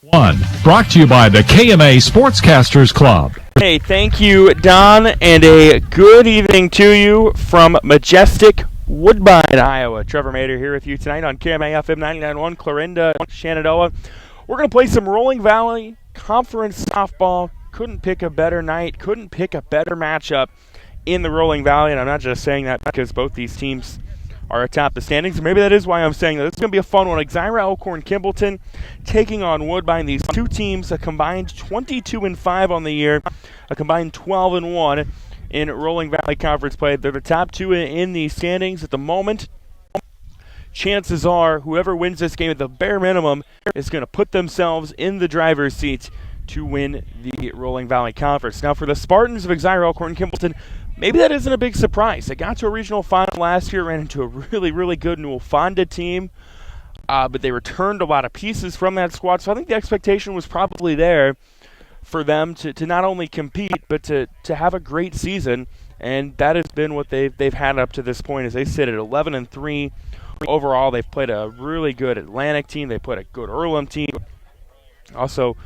One, brought to you by the KMA Sportscasters Club. Hey, thank you, Don, and a good evening to you from majestic Woodbine, Iowa. Trevor Mader here with you tonight on KMA FM 99.1, Clarinda, Shenandoah. We're going to play some Rolling Valley Conference softball. Couldn't pick a better night, couldn't pick a better matchup in the Rolling Valley, and I'm not just saying that because both these teams are atop the standings. Maybe that is why I'm saying that. It's going to be a fun one. Exira, Elkhorn, Kimballton taking on Woodbine. These two teams, a combined 22-5 on the year, a combined 12-1 in Rolling Valley Conference play. They're the top two in the standings at the moment. Chances are whoever wins this game at the bare minimum is going to put themselves in the driver's seat to win the Rolling Valley Conference. Now for the Spartans of Exira, Elkhorn, Kimballton, maybe that isn't a big surprise. They got to a regional final last year, ran into a really good Newell-Fonda team, but they returned a lot of pieces from that squad, so I think the expectation was probably there for them to not only compete, but to have a great season, and that has been what they've had up to this point as they sit at 11-3 overall. They've played a really good Atlantic team. They played a good Earlham team. Also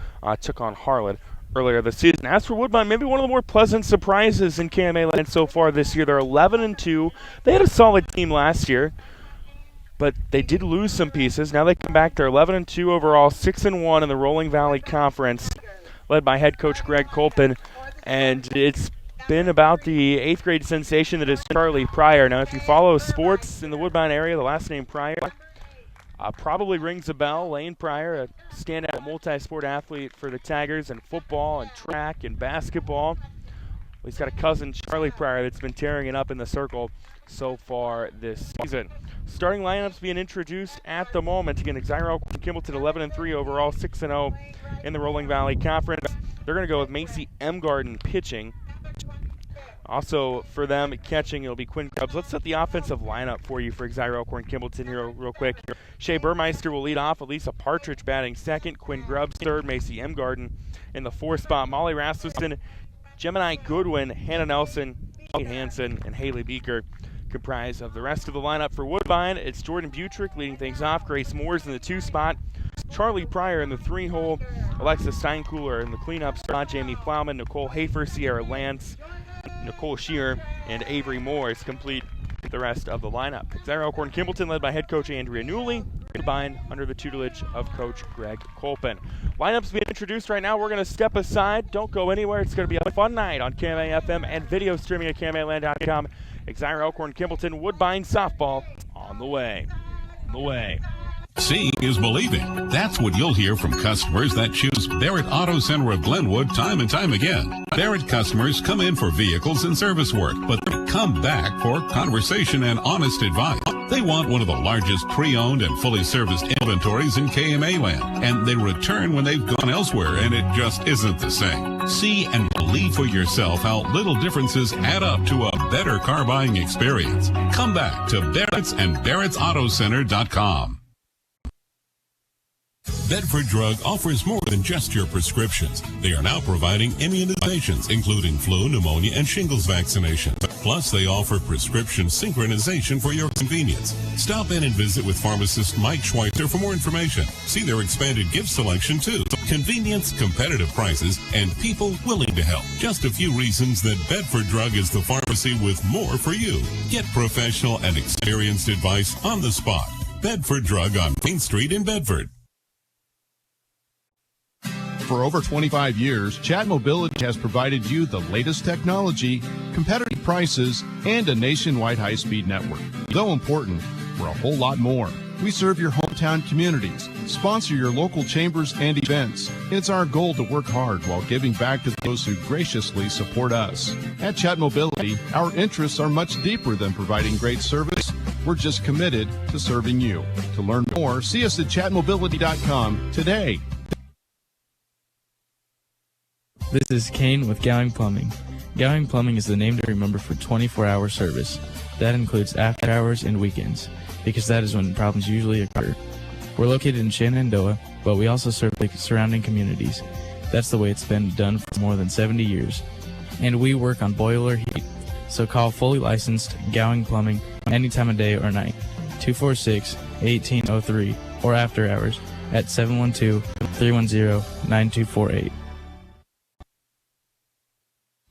took on Harlan earlier this season. As for Woodbine, maybe one of the more pleasant surprises in KMA land so far this year. They're 11-2. They had a solid team last year, but they did lose some pieces. Now they come back. They're 11-2 overall, 6-1 in the Rolling Valley Conference, led by head coach Greg Kolpin. And it's been about the 8th grade sensation that is Charlie Pryor. Now, if you follow sports in the Woodbine area, the last name Pryor probably rings a bell. Lane Pryor, a standout multi-sport athlete for the Tigers in football and track and basketball. He's got a cousin, Charlie Pryor, that's been tearing it up in the circle so far this season. Starting lineups being introduced at the moment. Again, Exira, Elkhorn, Kimballton 11-3 overall, 6-0 in the Rolling Valley Conference. They're going to go with Macy Emgarden pitching. Also for them catching, it'll be Quinn Grubbs. Let's set the offensive lineup for you for Exira, Elkhorn, Kimballton here real quick. Shea Burmeister will lead off. Elisa Partridge batting second. Quinn Grubbs third. Macy Emgarden in the fourth spot. Molly Rasmussen, Gemini Goodwin, Hannah Nelson, Kate Hansen, and Haley Beaker comprise of the rest of the lineup for Woodbine. It's Jordan Butrick leading things off. Grace Moores in the 2 spot. Charlie Pryor in the 3-hole. Alexis Steinkühler in the cleanup spot. Jamie Plowman, Nicole Hafer, Sierra Lance, Nicole Shear, and Avery Morris complete the rest of the lineup. Exira, Elkhorn, Kimballton led by head coach Andrea Newley. Woodbine under the tutelage of coach Greg Kolpin. Lineups being introduced right now. We're going to step aside. Don't go anywhere. It's going to be a fun night on KMA FM and video streaming at KMAland.com. Exira, Elkhorn, Kimballton, Woodbine softball on the way. Seeing is believing. That's what you'll hear from customers that choose Barrett Auto Center of Glenwood time and time again. Barrett customers come in for vehicles and service work, but they come back for conversation and honest advice. They want one of the largest pre-owned and fully serviced inventories in KMA land, and they return when they've gone elsewhere and it just isn't the same. See and believe for yourself how little differences add up to a better car buying experience. Come back to Barrett's and Barrett'sAutoCenter.com. Bedford Drug offers more than just your prescriptions. They are now providing immunizations, including flu, pneumonia, and shingles vaccinations. Plus, they offer prescription synchronization for your convenience. Stop in and visit with pharmacist Mike Schweitzer for more information. See their expanded gift selection, too. Convenience, competitive prices, and people willing to help. Just a few reasons that Bedford Drug is the pharmacy with more for you. Get professional and experienced advice on the spot. Bedford Drug on Main Street in Bedford. For over 25 years, Chat Mobility has provided you the latest technology, competitive prices, and a nationwide high-speed network. Though important, we're a whole lot more. We serve your hometown communities, sponsor your local chambers and events, and it's our goal to work hard while giving back to those who graciously support us. At Chat Mobility, our interests are much deeper than providing great service. We're just committed to serving you. To learn more, see us at chatmobility.com today. This is Kane with Gowing Plumbing. Gowing Plumbing is the name to remember for 24-hour service. That includes after hours and weekends, because that is when problems usually occur. We're located in Shenandoah, but we also serve the surrounding communities. That's the way it's been done for more than 70 years. And we work on boiler heat. So call fully licensed Gowing Plumbing any time of day or night, 246-1803, or after hours, at 712-310-9248.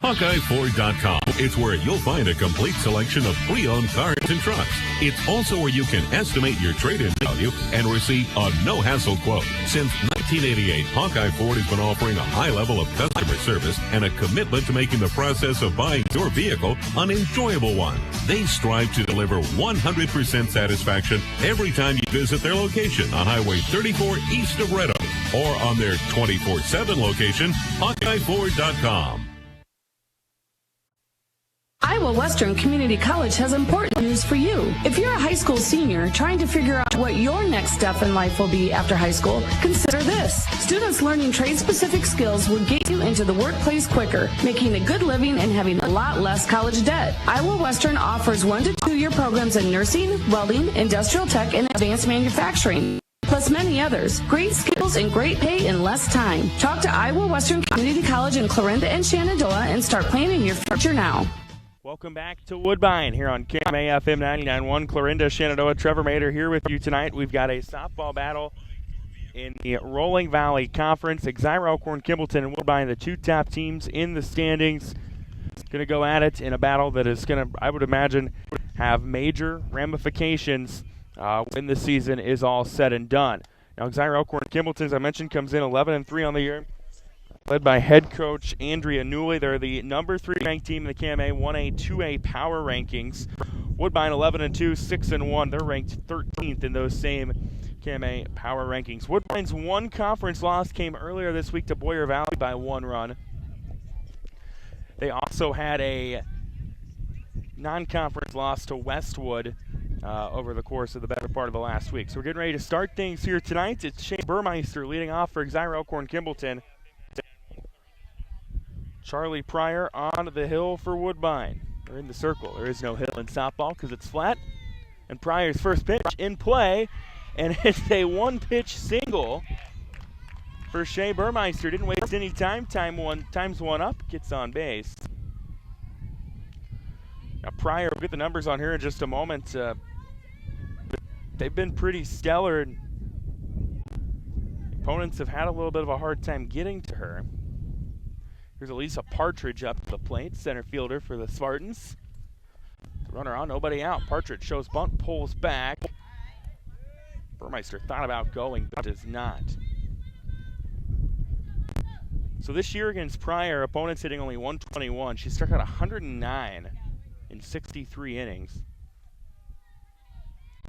HawkeyeFord.com. It's where you'll find a complete selection of pre-owned cars and trucks. It's also where you can estimate your trade-in value and receive a no-hassle quote. Since 1988, Hawkeye Ford has been offering a high level of customer service and a commitment to making the process of buying your vehicle an enjoyable one. They strive to deliver 100% satisfaction every time you visit their location on Highway 34 east of Red Oak or on their 24/7 location, HawkeyeFord.com. Iowa Western Community College has important news for you. If you're a high school senior trying to figure out what your next step in life will be after high school, consider this. Students learning trade-specific skills will get you into the workplace quicker, making a good living and having a lot less college debt. Iowa Western offers 1 to 2 year programs in nursing, welding, industrial tech, and advanced manufacturing, plus many others. Great skills and great pay in less time. Talk to Iowa Western Community College in Clarinda and Shenandoah and start planning your future now. Welcome back to Woodbine here on KMA FM 99.1. Clarinda, Shenandoah, Trevor Mader here with you tonight. We've got a softball battle in the Rolling Valley Conference. Exira, Elkhorn, Kimballton, and Woodbine, the two top teams in the standings. Going to go at it in a battle that is going to, I would imagine, have major ramifications when the season is all said and done. Now, Exira, Elkhorn, Kimballton, as I mentioned, comes in 11-3 on the year, led by head coach Andrea Newley. They're the number 3 ranked team in the KMA 1A, 2A power rankings. Woodbine 11-2, 6-1. They're ranked 13th in those same KMA power rankings. Woodbine's one conference loss came earlier this week to Boyer Valley by 1 run. They also had a non-conference loss to Westwood over the course of the better part of the last week. So we're getting ready to start things here tonight. It's Shane Burmeister leading off for Exira, Elkhorn, Kimballton. Charlie Pryor on the hill for Woodbine. They're in the circle. There is no hill in softball because it's flat. And Pryor's first pitch in play, and it's a one-pitch single for Shea Burmeister. Didn't waste any time. Times one up, gets on base. Now Pryor, we'll get the numbers on here in just a moment. They've been pretty stellar. Opponents have had a little bit of a hard time getting to her. Here's Elisa Partridge up to the plate, center fielder for the Spartans. Runner on, nobody out. Partridge shows bunt, pulls back. Burmeister thought about going, but does not. So this year against Pryor, opponents hitting only 121. She struck out 109 in 63 innings.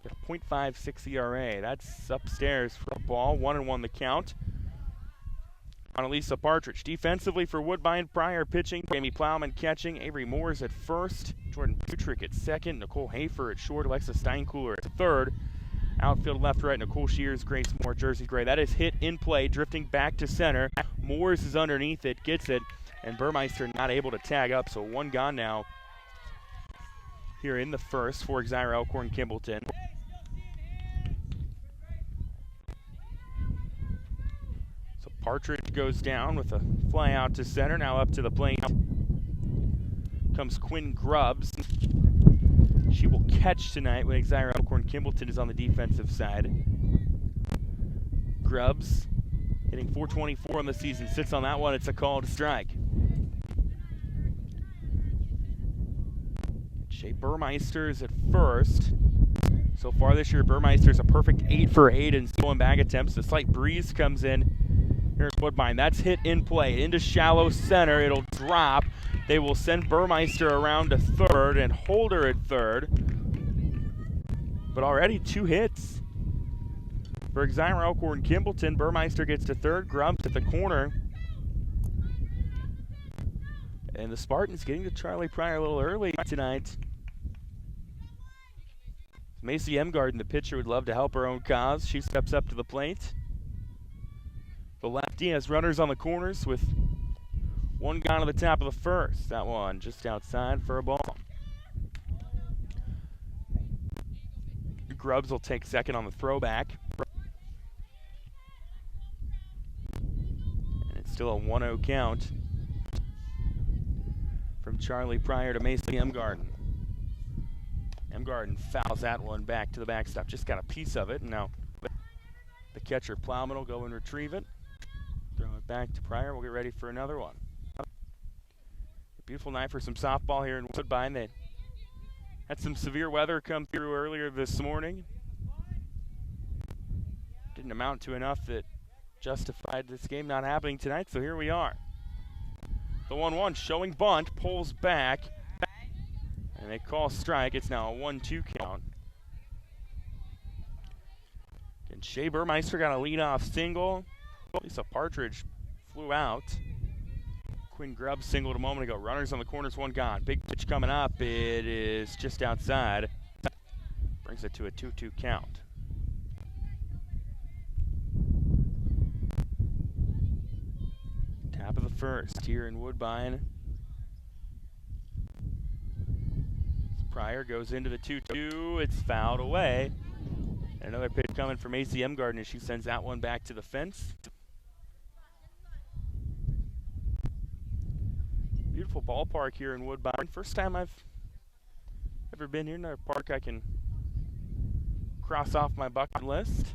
Got a .56 ERA. That's upstairs for a ball. 1-1 the count on Elisa Partridge. Defensively for Woodbine, Pryor pitching, Jamie Plowman catching, Avery Moores at first, Jordan Butrick at second, Nicole Hafer at short, Alexa Steinkooler at third. Outfield left, right, Nicole Shears, Grace Moore, Jersey Gray. That is hit in play, drifting back to center. Moores is underneath it, gets it, and Burmeister not able to tag up, so one gone now here in the first for Exira, Elkhorn, Kimballton. Partridge goes down with a fly out to center. Now up to the plate comes Quinn Grubbs. She will catch tonight when Exira, Elkhorn, Kimballton is on the defensive side. Grubbs hitting .424 on the season. Sits on that one. It's a call to strike. Shea Burmeister is at first. So far this year, Burmeister's a perfect 8 for 8 in stolen bag attempts. A slight breeze comes in. Here's Woodbine. That's hit in play. Into shallow center. It'll drop. They will send Burmeister around to third and hold her at third. But already 2 hits for Exira, Elkhorn, Kimballton. Burmeister gets to third. Grubbs at the corner. And the Spartans getting to Charlie Pryor a little early tonight. Macy Emgarden, the pitcher, would love to help her own cause. She steps up to the plate. The lefty has runners on the corners with one gone to the top of the first. That one just outside for a ball. Grubbs will take second on the throwback. And it's still a 1-0 count from Charlie Pryor to Macy Emgarden. Emgarden fouls that one back to the backstop. Just got a piece of it, and now the catcher. Plowman will go and retrieve it. Throw it back to Pryor. We'll get ready for another one. A beautiful night for some softball here in Woodbine. They had some severe weather come through earlier this morning. Didn't amount to enough that justified this game not happening tonight, so here we are. The 1-1 showing bunt, pulls back, and they call strike. It's now a 1-2 count. And Shea Burmeister got a leadoff single. Lisa Partridge flew out. Quinn Grubb singled a moment ago. Runners on the corners, one gone. Big pitch coming up. It is just outside. Brings it to a 2-2 count. Top of the first here in Woodbine. Pryor goes into the 2-2. It's fouled away. And another pitch coming from ACM Garden as she sends that one back to the fence. Beautiful ballpark here in Woodbine. First time I've ever been here. Another park I can cross off my bucket list.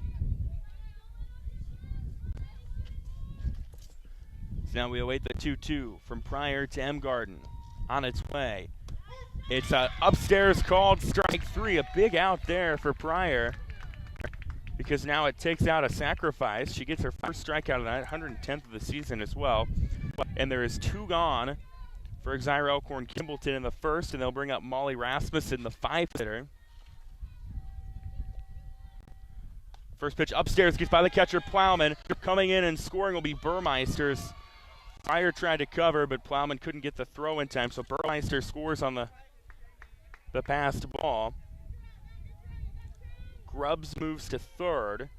So now we await the 2-2 from Pryor to M Garden. On its way. It's upstairs called strike three. A big out there for Pryor because now it takes out a sacrifice. She gets her first strikeout of the night, 110th of the season as well. And there is two gone for Exira Elkhorn Kimballton in the first, and they'll bring up Molly Rasmussen, the 5-hitter. First pitch upstairs gets by the catcher, Plowman. Coming in and scoring will be Burmeister's. Pryor tried to cover, but Plowman couldn't get the throw in time, so Burmeister scores on the passed ball. Grubbs moves to third,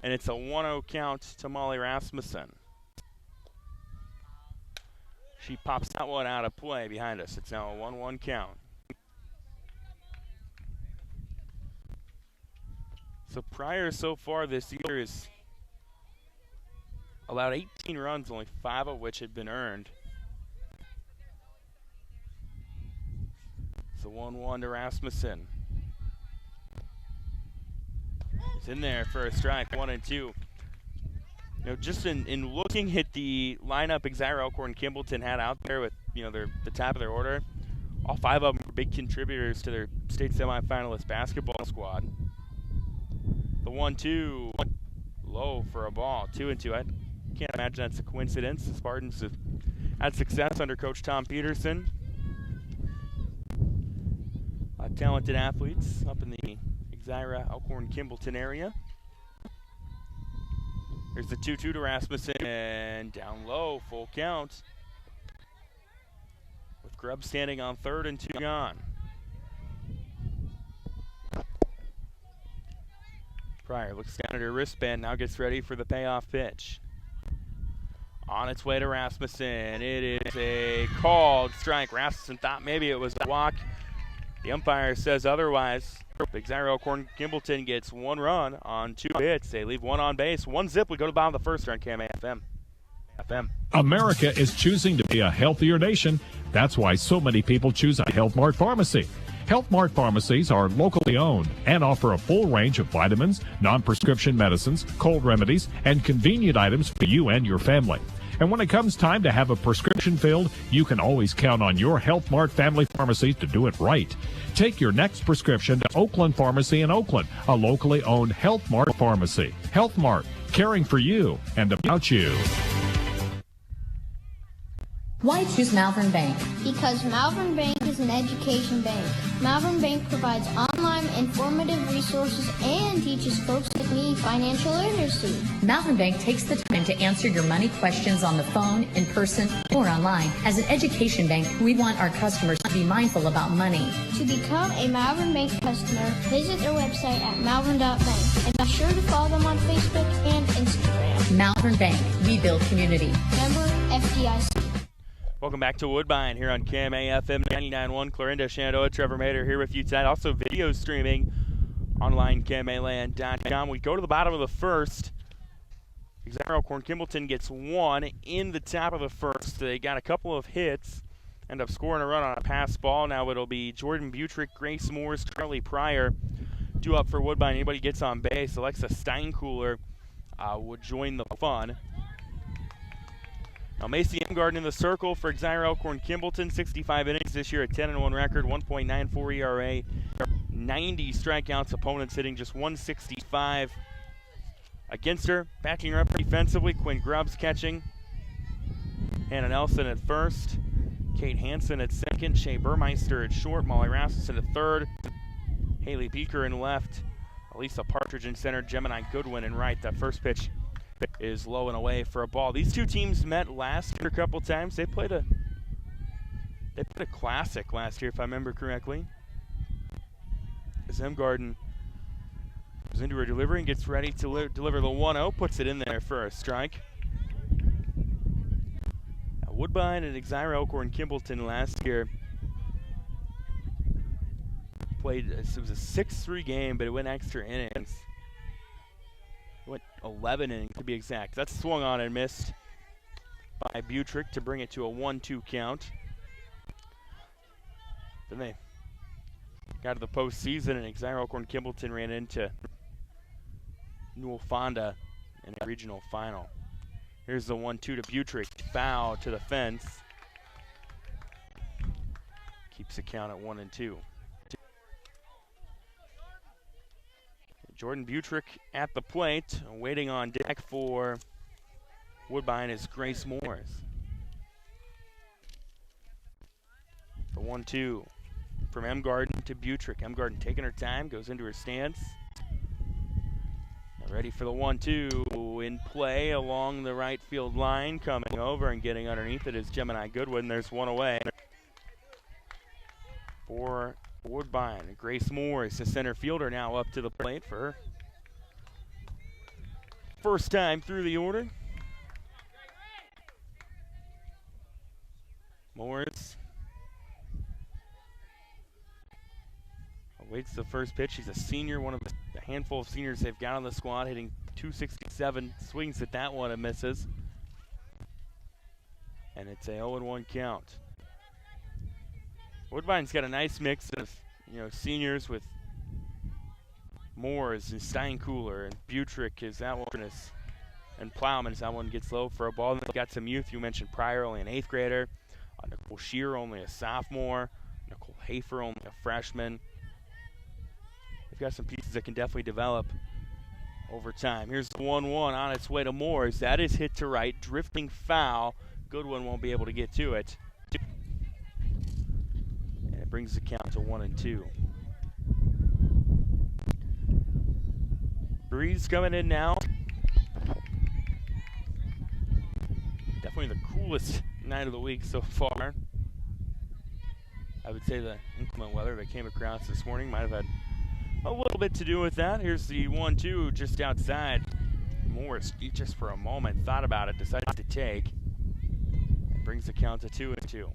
and it's a 1-0 count to Molly Rasmussen. She pops that one out of play behind us. It's now a 1-1 count. So Pryor so far this year has allowed 18 runs, only 5 of which had been earned. It's a 1-1 to Rasmussen. It's in there for a strike, 1-2. You know, just in looking at the lineup Exira Elkhorn Kimballton had out there with, the top of their order, all 5 of them were big contributors to their state semifinalist basketball squad. The 1-2, low for a ball, 2-2. I can't imagine that's a coincidence. The Spartans have had success under Coach Tom Peterson. Talented athletes up in the Exira Elkhorn Kimballton area. There's the 2-2 to Rasmussen, and down low, full count. With Grubb standing on third and 2 gone. Pryor looks down at her wristband, now gets ready for the payoff pitch. On its way to Rasmussen. It is a called strike. Rasmussen thought maybe it was a walk. The umpire says otherwise. Exira Elkhorn Kimballton gets 1 run on 2 hits. They leave 1 on base. 1 zip. We go to the bottom of the first on KMA FM. America is choosing to be a healthier nation. That's why so many people choose a Health Mart pharmacy. Health Mart pharmacies are locally owned and offer a full range of vitamins, non-prescription medicines, cold remedies, and convenient items for you and your family. And when it comes time to have a prescription filled, you can always count on your Health Mart family pharmacy to do it right. Take your next prescription to Oakland Pharmacy in Oakland, a locally owned Health Mart pharmacy. Health Mart, caring for you and about you. Why choose Malvern Bank? Because Malvern Bank is an education bank. Malvern Bank provides online informative resources and teaches folks like me financial literacy. Malvern Bank takes the time to answer your money questions on the phone, in person, or online. As an education bank, we want our customers to be mindful about money. To become a Malvern Bank customer, visit their website at malvern.bank and be sure to follow them on Facebook and Instagram. Malvern Bank, we build community. Member FDIC. Welcome back to Woodbine here on KMA FM 99.1. Clarinda Shenandoah, Trevor Mader here with you tonight. Also video streaming online, KMAland.com. We go to the bottom of the first. Exira Elkhorn Kimballton gets 1 in the top of the first. They got a couple of hits, end up scoring a run on a pass ball. Now it'll be Jordan Butrick, Grace Moores, Charlie Pryor 1-2 up for Woodbine. Anybody gets on base, Alexa Steinkühler would join the fun. Now Macy Emgarden in the circle for Exira Elkhorn Kimballton. 65 innings this year, a 10-1 record, 1.94 ERA, 90 strikeouts. Opponents hitting just 165 against her. Backing her up defensively, Quinn Grubbs catching. Hannah Nelson at first. Kate Hansen at second. Shea Burmeister at short. Molly Rasmussen at third. Haley Beaker in left. Elisa Partridge in center. Gemini Goodwin in right. That first pitch is low and away for a ball. These two teams met last year a couple times. They played a classic last year, if I remember correctly. As Emgarden goes into her delivery and gets ready to deliver the 1-0, puts it in there for a strike. Now Woodbine and Exira Elkhorn Kimballton last year played. It was a 6-3 game, but it went extra innings. It went 11 innings to be exact. That's swung on and missed by Butrick to bring it to a 1-2 count. Then they got to the postseason, and Exira Elkhorn Kimballton ran into Newell Fonda in a regional final. Here's the 1-2 to Butrick. Foul to the fence. Keeps the count at 1-2. Jordan Butrick at the plate. Waiting on deck for Woodbine is Grace Morris. The 1-2 from Emgarden to Butrick. Emgarden taking her time, goes into her stance. Ready for the 1-2 in play along the right field line. Coming over and getting underneath it is Gemini Goodwin. There's one away for Woodbine. Grace Morris, the center fielder, now up to the plate for her first time through the order. Morris awaits the first pitch. She's a senior, one of the handful of seniors they've got on the squad, hitting .267. Swings at that one and misses. And it's a 0-1 count. Woodbine's got a nice mix of, seniors with Moores and Steinkühler and Butrick is that one, and Plowman as that one gets low for a ball. They've got some youth. You mentioned Pryor, only an 8th grader. Nicole Shear, only a sophomore. Nicole Hafer, only a freshman. They've got some pieces that can definitely develop over time. Here's the 1-1 on its way to Moores. That is hit to right, drifting foul. Goodwin won't be able to get to it. And it brings the count to 1-2. Breeze coming in now. Definitely the coolest night of the week so far. I would say the inclement weather that came across this morning might have had a little bit to do with that. Here's the 1-2 just outside. Morris, just for a moment, thought about it, decided to take. And brings the count to 2-2.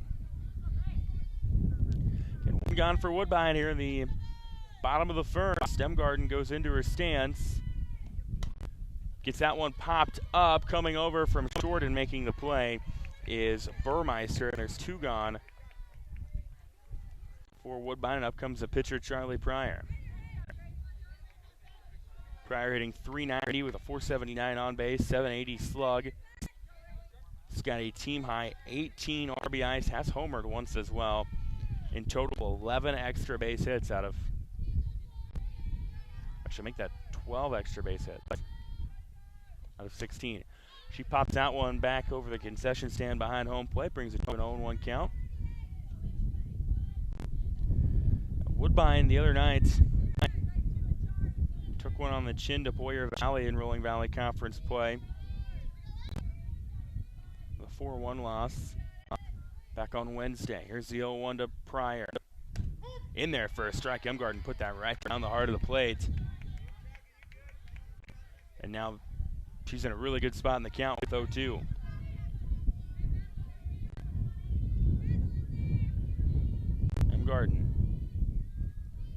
And one gone for Woodbine here in the bottom of the first. Emgarden goes into her stance. Gets that one popped up. Coming over from short and making the play is Burmeister. And there's 2 gone for Woodbine. And up comes the pitcher, Charlie Pryor. Pryor hitting .390 with a .479 on base, .780 slug. He's got a team high 18 RBIs, has homered once as well. In total, 11 extra base hits out of, actually make that 12 extra base hits out of 16. She pops that one back over the concession stand behind home plate, brings it to an 0-1 count. Woodbine the other night took one on the chin to Boyer Valley in Rolling Valley Conference play. The 4-1 loss back on Wednesday. Here's the 0-1 to Pryor. In there for a strike. Emgarden put that right down the heart of the plate. And now she's in a really good spot in the count with 0-2. Emgarden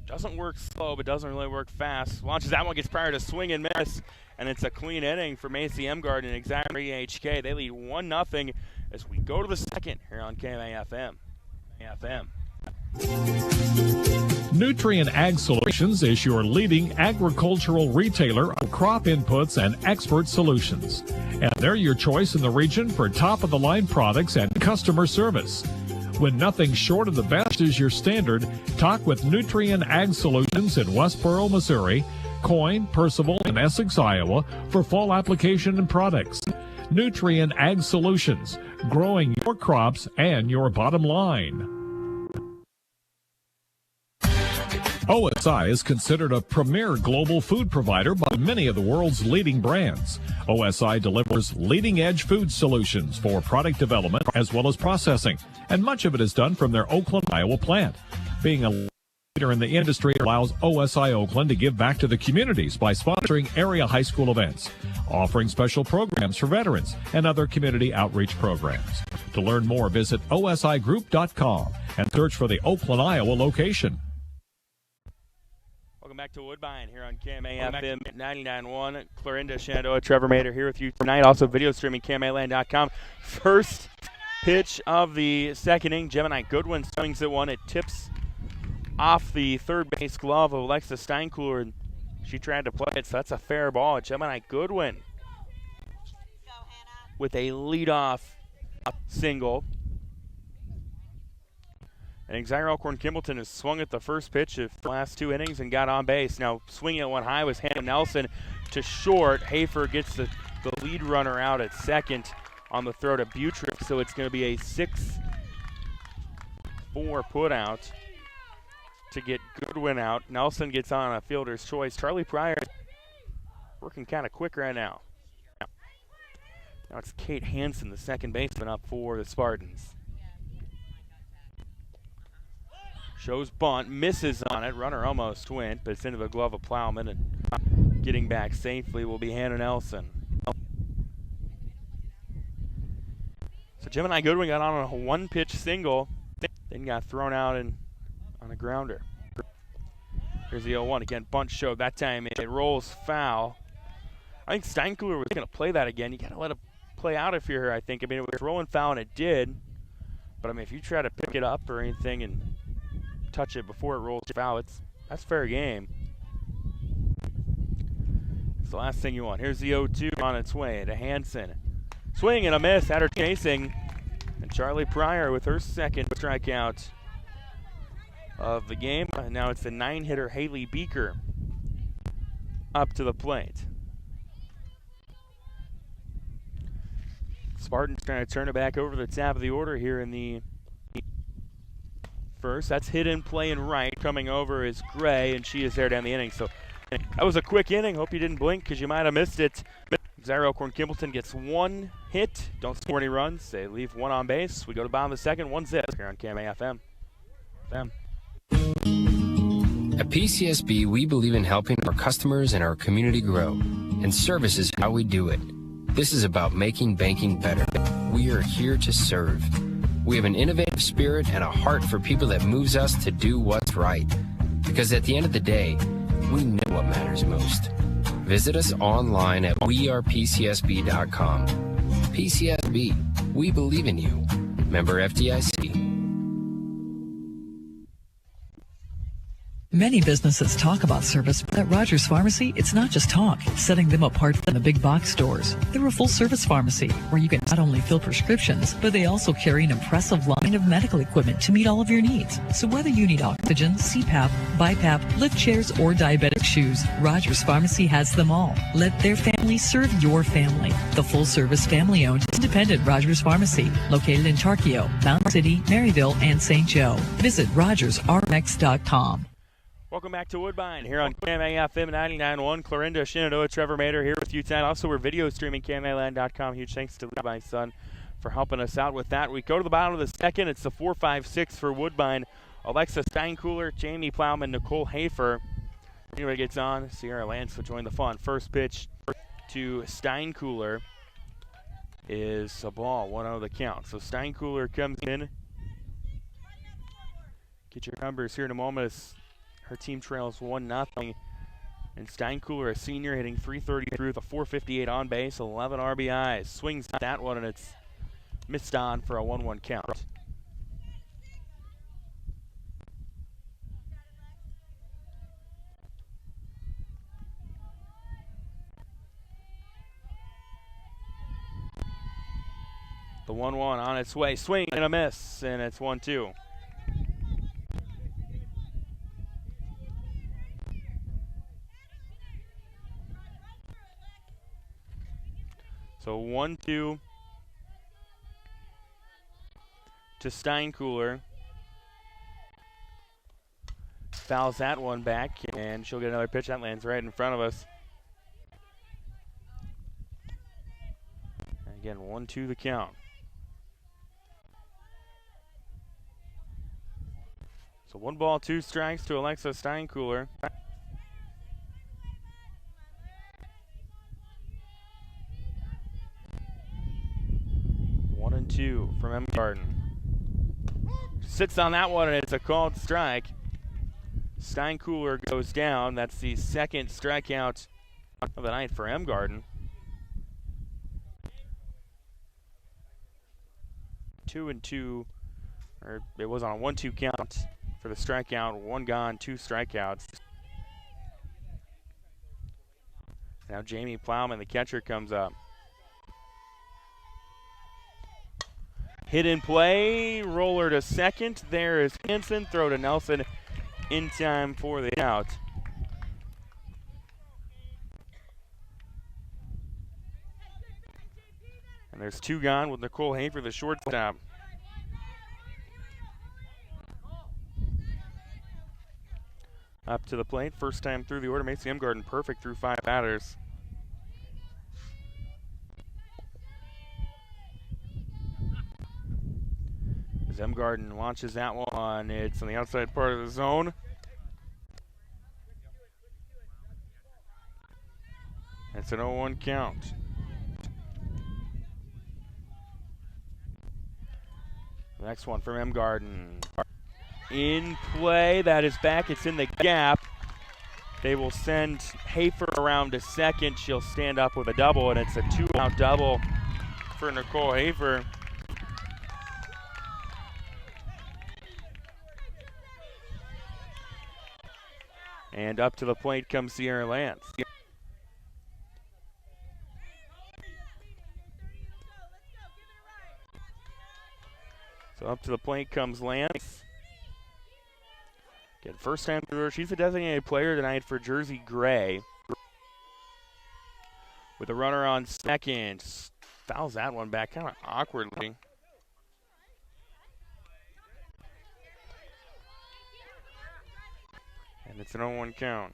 doesn't work slow, but doesn't really work fast. Launches that one, gets Pryor to swing and miss, and it's a clean inning for Macy Emgarden and Exira EHK. They lead 1-0 as we go to the second here on KMA FM. Nutrien Ag Solutions is your leading agricultural retailer of crop inputs and expert solutions. And they're your choice in the region for top-of-the-line products and customer service. When nothing short of the best is your standard, talk with Nutrien Ag Solutions in Westboro, Missouri, Coyne, Percival, and Essex, Iowa for fall application and products. Nutrien Ag Solutions, growing your crops and your bottom line. OSI is considered a premier global food provider by many of the world's leading brands. OSI delivers leading-edge food solutions for product development as well as processing, and much of it is done from their Oakland, Iowa plant. Being a leader in the industry allows OSI Oakland to give back to the communities by sponsoring area high school events, offering special programs for veterans, and other community outreach programs. To learn more, visit osigroup.com and search for the Oakland, Iowa location. Welcome back to Woodbine here on KMA FM 99.1. Clarinda, Shenandoah, Trevor Mader here with you tonight. Also video streaming KMAland.com. First pitch of the second inning. Gemini Goodwin swings at one. It tips off the third base glove of Alexa Steinkühler, and she tried to play it, so that's a fair ball. Gemini Goodwin with a leadoff single. And Exira Elkhorn-Kimballton has swung at the first pitch of the last two innings and got on base. Now swinging at one high was Hannah Nelson to short. Hafer gets the lead runner out at second on the throw to Butrick, so it's going to be a 6-4 put out to get Goodwin out. Nelson gets on a fielder's choice. Charlie Pryor working kind of quick right now. Now it's Kate Hansen, the second baseman, up for the Spartans. Shows bunt, misses on it. Runner almost went, but it's into the glove of Plowman, and getting back safely will be Hannah Nelson. So Gemini Goodwin got on a one-pitch single, then got thrown out on a grounder. Here's the 0-1. Again, bunt showed. That time it rolls foul. I think Steinkühler was going to play that again. You got to let it play out if you're here, I think. I mean, it was rolling foul, and it did. But, I mean, if you try to pick it up or anything and touch it before it rolls foul, that's fair game. It's the last thing you want. Here's the 0-2 on its way to Hansen. Swing and a miss, had her chasing. And Charlie Pryor with her second strikeout of the game. And now it's the 9-hitter Haley Beaker up to the plate. Spartans trying to turn it back over to the top of the order here in the first. That's hit in play and right. Coming over is Gray, and she is there down the inning. So that was a quick inning. Hope you didn't blink because you might have missed it. Exira Elkhorn-Kimballton gets one hit. Don't score any runs. They leave one on base. We go to the bottom of the second. 1-0 here on KMA FM. At PCSB, we believe in helping our customers and our community grow, and service is how we do it. This is about making banking better. We are here to serve. We have an innovative spirit and a heart for people that moves us to do what's right. Because at the end of the day, we know what matters most. Visit us online at wearepcsb.com. PCSB, we believe in you. Member FDIC. Many businesses talk about service, but at Rogers Pharmacy, it's not just talk, setting them apart from the big box stores. They're a full-service pharmacy where you can not only fill prescriptions, but they also carry an impressive line of medical equipment to meet all of your needs. So whether you need oxygen, CPAP, BiPAP, lift chairs, or diabetic shoes, Rogers Pharmacy has them all. Let their family serve your family. The full-service, family-owned, independent Rogers Pharmacy, located in Tarkio, Mountain City, Maryville, and St. Joe. Visit RogersRx.com. Welcome back to Woodbine here on KMA FM 99.1. Clarinda, Shenandoah, Trevor Mader here with you tonight. Also, we're video streaming KMAland.com. Huge thanks to my son for helping us out with that. We go to the bottom of the second. It's the 4-5-6 for Woodbine. Alexa Steinkühler, Jamie Plowman, Nicole Hafer. Anybody gets on, Sierra Lance will join the fun. First pitch to Steinkühler is a ball, 1-0 the count. So Steinkühler comes in. Get your numbers here in a moment. Her team trails 1-0. And Steinkühler, a senior, hitting .333 with a .458 on base, 11 RBIs. Swings that one, and it's missed on for a 1-1 count. The 1-1 on its way. Swing and a miss, and it's 1-2. So 1-2 to Steinkühler. Fouls that one back, and she'll get another pitch. That lands right in front of us. And again, 1-2 the count. So 1 ball, 2 strikes to Alexa Steinkühler. One and 2 from M. Garden. Sits on that one, and it's a called strike. Steinkühler goes down. That's the second strikeout of the night for M. Garden. 2-2, or it was on a 1-2 count for the strikeout. 1 gone, 2 strikeouts. Now Jamie Plowman, the catcher, comes up. Hit in play, roller to second. There is Hansen, throw to Nelson in time for the out. And there's 2 gone with Nicole Hafer, the shortstop. Up to the plate, first time through the order, makes the M. Garden perfect through 5 batters. As M. Garden launches that one, it's on the outside part of the zone. It's an 0-1 count. The next one from M. Garden. In play, that is back, it's in the gap. They will send Hafer around to second. She'll stand up with a double, and it's a 2-out double for Nicole Hafer. And up to the plate comes Sierra Lance. So up to the plate comes Lance. Again, first time through her. She's a designated player tonight for Jersey Gray. With a runner on second. Fouls that one back kind of awkwardly. And it's an 0-1 count.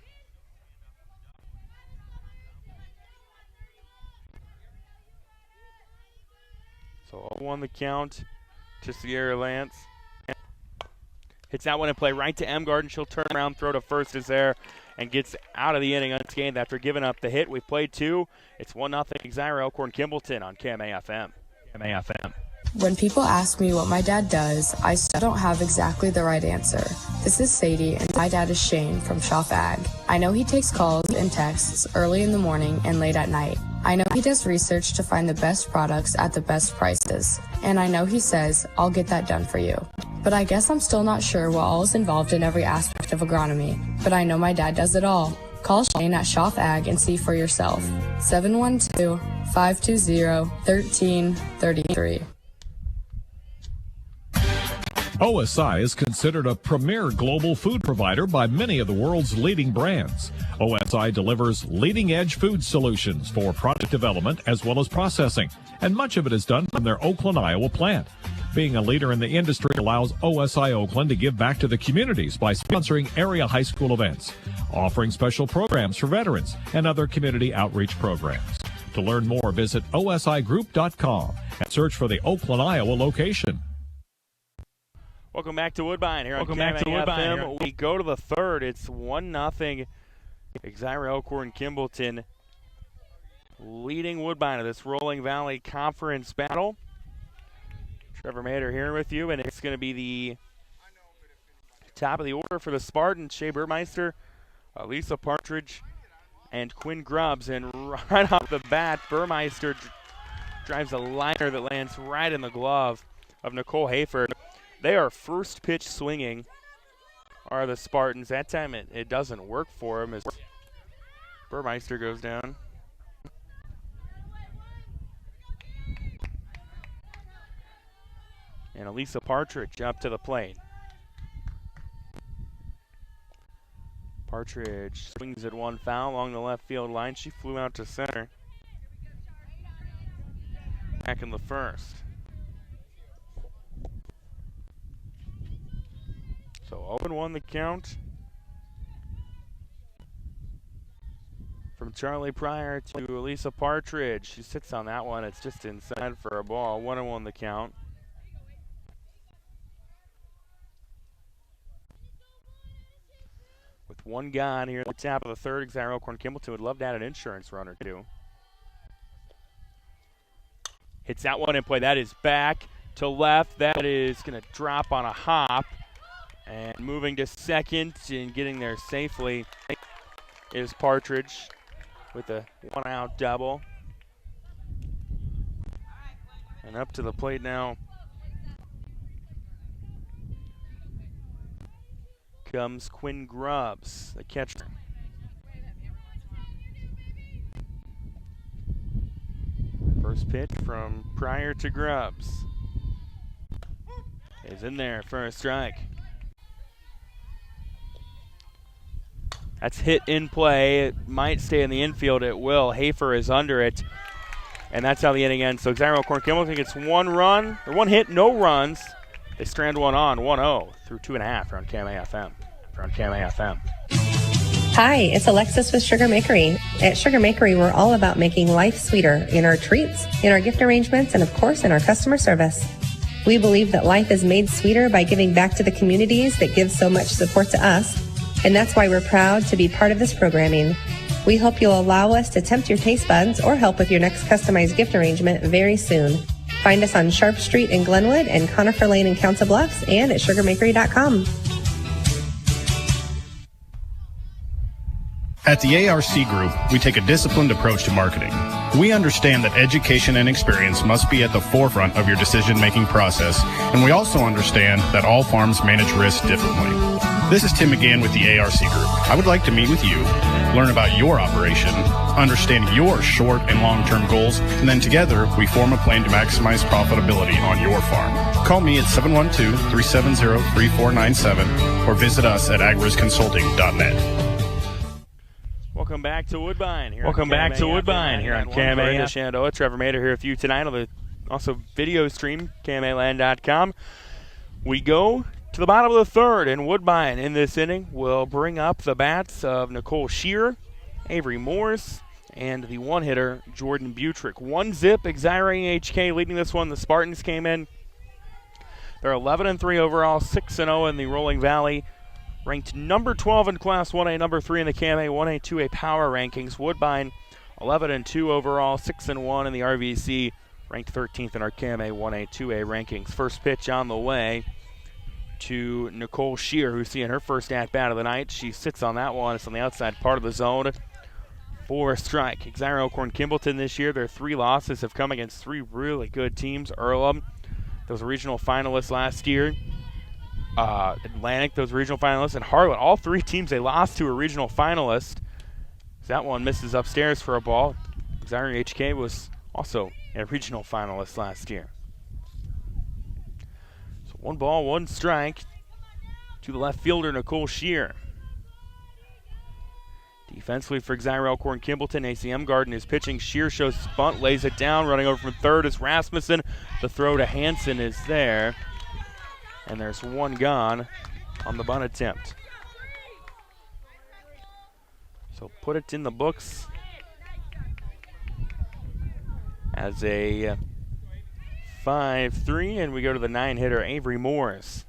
So 0-1 the count to Sierra Lance. Hits that one in play right to M. Garden. She'll turn around, throw to first is there, and gets out of the inning unscathed after giving up the hit. We've played 2. It's 1-0 Exira Elkhorn Kimballton on KMA-FM. KMA-FM. When people ask me what my dad does, I still don't have exactly the right answer. This is Sadie, and my dad is Shane from Schaff Ag. I know he takes calls and texts early in the morning and late at night. I know he does research to find the best products at the best prices. And I know he says, I'll get that done for you. But I guess I'm still not sure what all is involved in every aspect of agronomy. But I know my dad does it all. Call Shane at Schaff Ag and see for yourself. 712-520-1333. OSI is considered a premier global food provider by many of the world's leading brands. OSI delivers leading-edge food solutions for product development as well as processing, and much of it is done from their Oakland, Iowa plant. Being a leader in the industry allows OSI Oakland to give back to the communities by sponsoring area high school events, offering special programs for veterans, and other community outreach programs. To learn more, visit osigroup.com and search for the Oakland, Iowa location. Welcome back to Woodbine here on KMA-FM. We go to the third. It's 1-0 Exira Elkhorn Kimballton leading Woodbine of this Rolling Valley Conference battle. Trevor Mader here with you, and it's going to be the top of the order for the Spartans. Shea Burmeister, Lisa Partridge, and Quinn Grubbs. And right off the bat, Burmeister drives a liner that lands right in the glove of Nicole Hafer. They are first pitch swinging, are the Spartans. That time it doesn't work for them as Burmeister goes down. And Elisa Partridge up to the plate. Partridge swings at one foul along the left field line. She flew out to center. Back in the first. So 0-1 the count. From Charlie Pryor to Elisa Partridge. She sits on that one. It's just inside for a ball. 1-1 the count. With one gone here at the top of the third, Exira Elkhorn Kimballton would love to add an insurance run or two. Hits that one in play. That is back to left. That is going to drop on a hop. And moving to second and getting there safely is Partridge with a one-out double. And up to the plate now comes Quinn Grubbs, the catcher. First pitch from Pryor to Grubbs is in there for a strike. That's hit in play. It might stay in the infield. It will. Hafer is under it. And that's how the inning ends. So Exira Elkhorn Kimballton gets one run, or one hit, no runs. They strand one on, 1-0 through 2.5 on KMA FM. Hi, it's Alexis with Sugar Makery. At Sugar Makery, we're all about making life sweeter in our treats, in our gift arrangements, and of course in our customer service. We believe that life is made sweeter by giving back to the communities that give so much support to us. And that's why we're proud to be part of this programming. We hope you'll allow us to tempt your taste buds or help with your next customized gift arrangement very soon. Find us on Sharp Street in Glenwood and Conifer Lane in Council Bluffs and at sugarmakery.com. At the ARC Group, we take a disciplined approach to marketing. We understand that education and experience must be at the forefront of your decision-making process, and we also understand that all farms manage risk differently. This is Tim McGann with the ARC Group. I would like to meet with you, learn about your operation, understand your short and long-term goals, and then together we form a plan to maximize profitability on your farm. Call me at 712-370-3497 or visit us at agrisconsulting.net. Welcome back to Woodbine. Here on KMA Shenandoah. Trevor Mader here with you tonight on the also video stream, KMAland.com. We go to the bottom of the third, and Woodbine in this inning will bring up the bats of Nicole Shear, Avery Morris, and the one-hitter, Jordan Butrick. 1-0, Exira EHK leading this one. The Spartans came in. They're 11-3 overall, 6-0 in the Rolling Valley. Ranked number 12 in Class 1A, number 3 in the KMA 1A, 2A power rankings. Woodbine 11-2 overall, 6-1 in the RVC, ranked 13th in our KMA 1A, 2A rankings. First pitch on the way to Nicole Shear, who's seeing her first at-bat of the night. She sits on that one. It's on the outside part of the zone for a strike. Exira Elkhorn Kimballton this year, their 3 losses have come against 3 really good teams. Earlham, those regional finalists last year. Atlantic, those regional finalists, and Harlan. All 3 teams they lost to a regional finalist. That one misses upstairs for a ball. Exira HK was also a regional finalist last year. So 1 ball, 1 strike to the left fielder, Nicole Shear. Defensively for Exira Elkhorn Kimballton, ACM Garden is pitching. Shear shows his bunt, lays it down, running over from third is Rasmussen. The throw to Hansen is there. And there's 1 gone on the bunt attempt. So put it in the books as a 5-3, and we go to the 9-hitter, Avery Morris.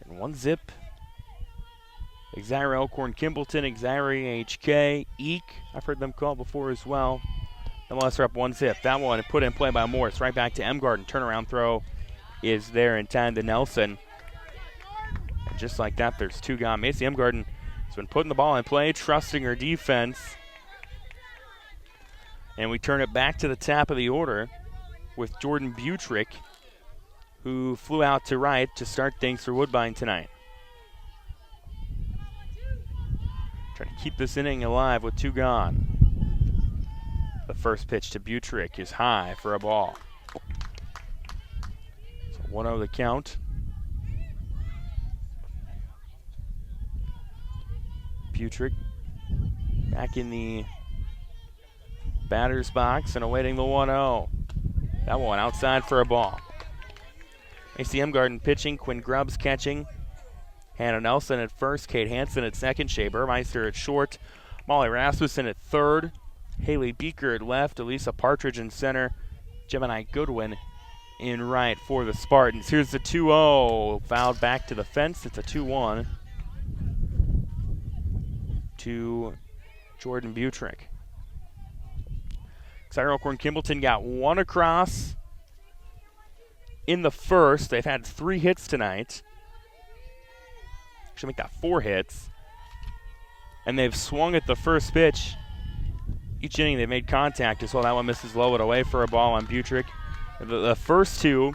And 1-0. Exira Elkhorn Kimballton, Exira HK, Eek, I've heard them called before as well. MLS are up 1-0. That one put in play by Morris. Right back to M. Garden. Turnaround throw is there in time to Nelson. And just like that, there's 2 gone. Macy M. Garden has been putting the ball in play, trusting her defense. And we turn it back to the top of the order with Jordan Butrick, who flew out to right to start things for Woodbine tonight. Trying to keep this inning alive with 2 gone. The first pitch to Butrick is high for a ball. 1-0 the count. Butrick back in the batter's box and awaiting the 1-0. That one outside for a ball. ACM Garden pitching, Quinn Grubbs catching. Hannah Nelson at first, Kate Hansen at second, Shea Burmeister at short, Molly Rasmussen at third, Haley Beaker at left, Elisa Partridge in center, Gemini Goodwin in right for the Spartans. Here's the 2-0, fouled back to the fence. It's a 2-1 to Jordan Butrick. Exira Elkhorn Kimballton got one across in the first. They've had 3 hits tonight. Should make that 4 hits. And they've swung at the first pitch. Each inning they've made contact as well. That one misses low and away for a ball on Butrick. The first 2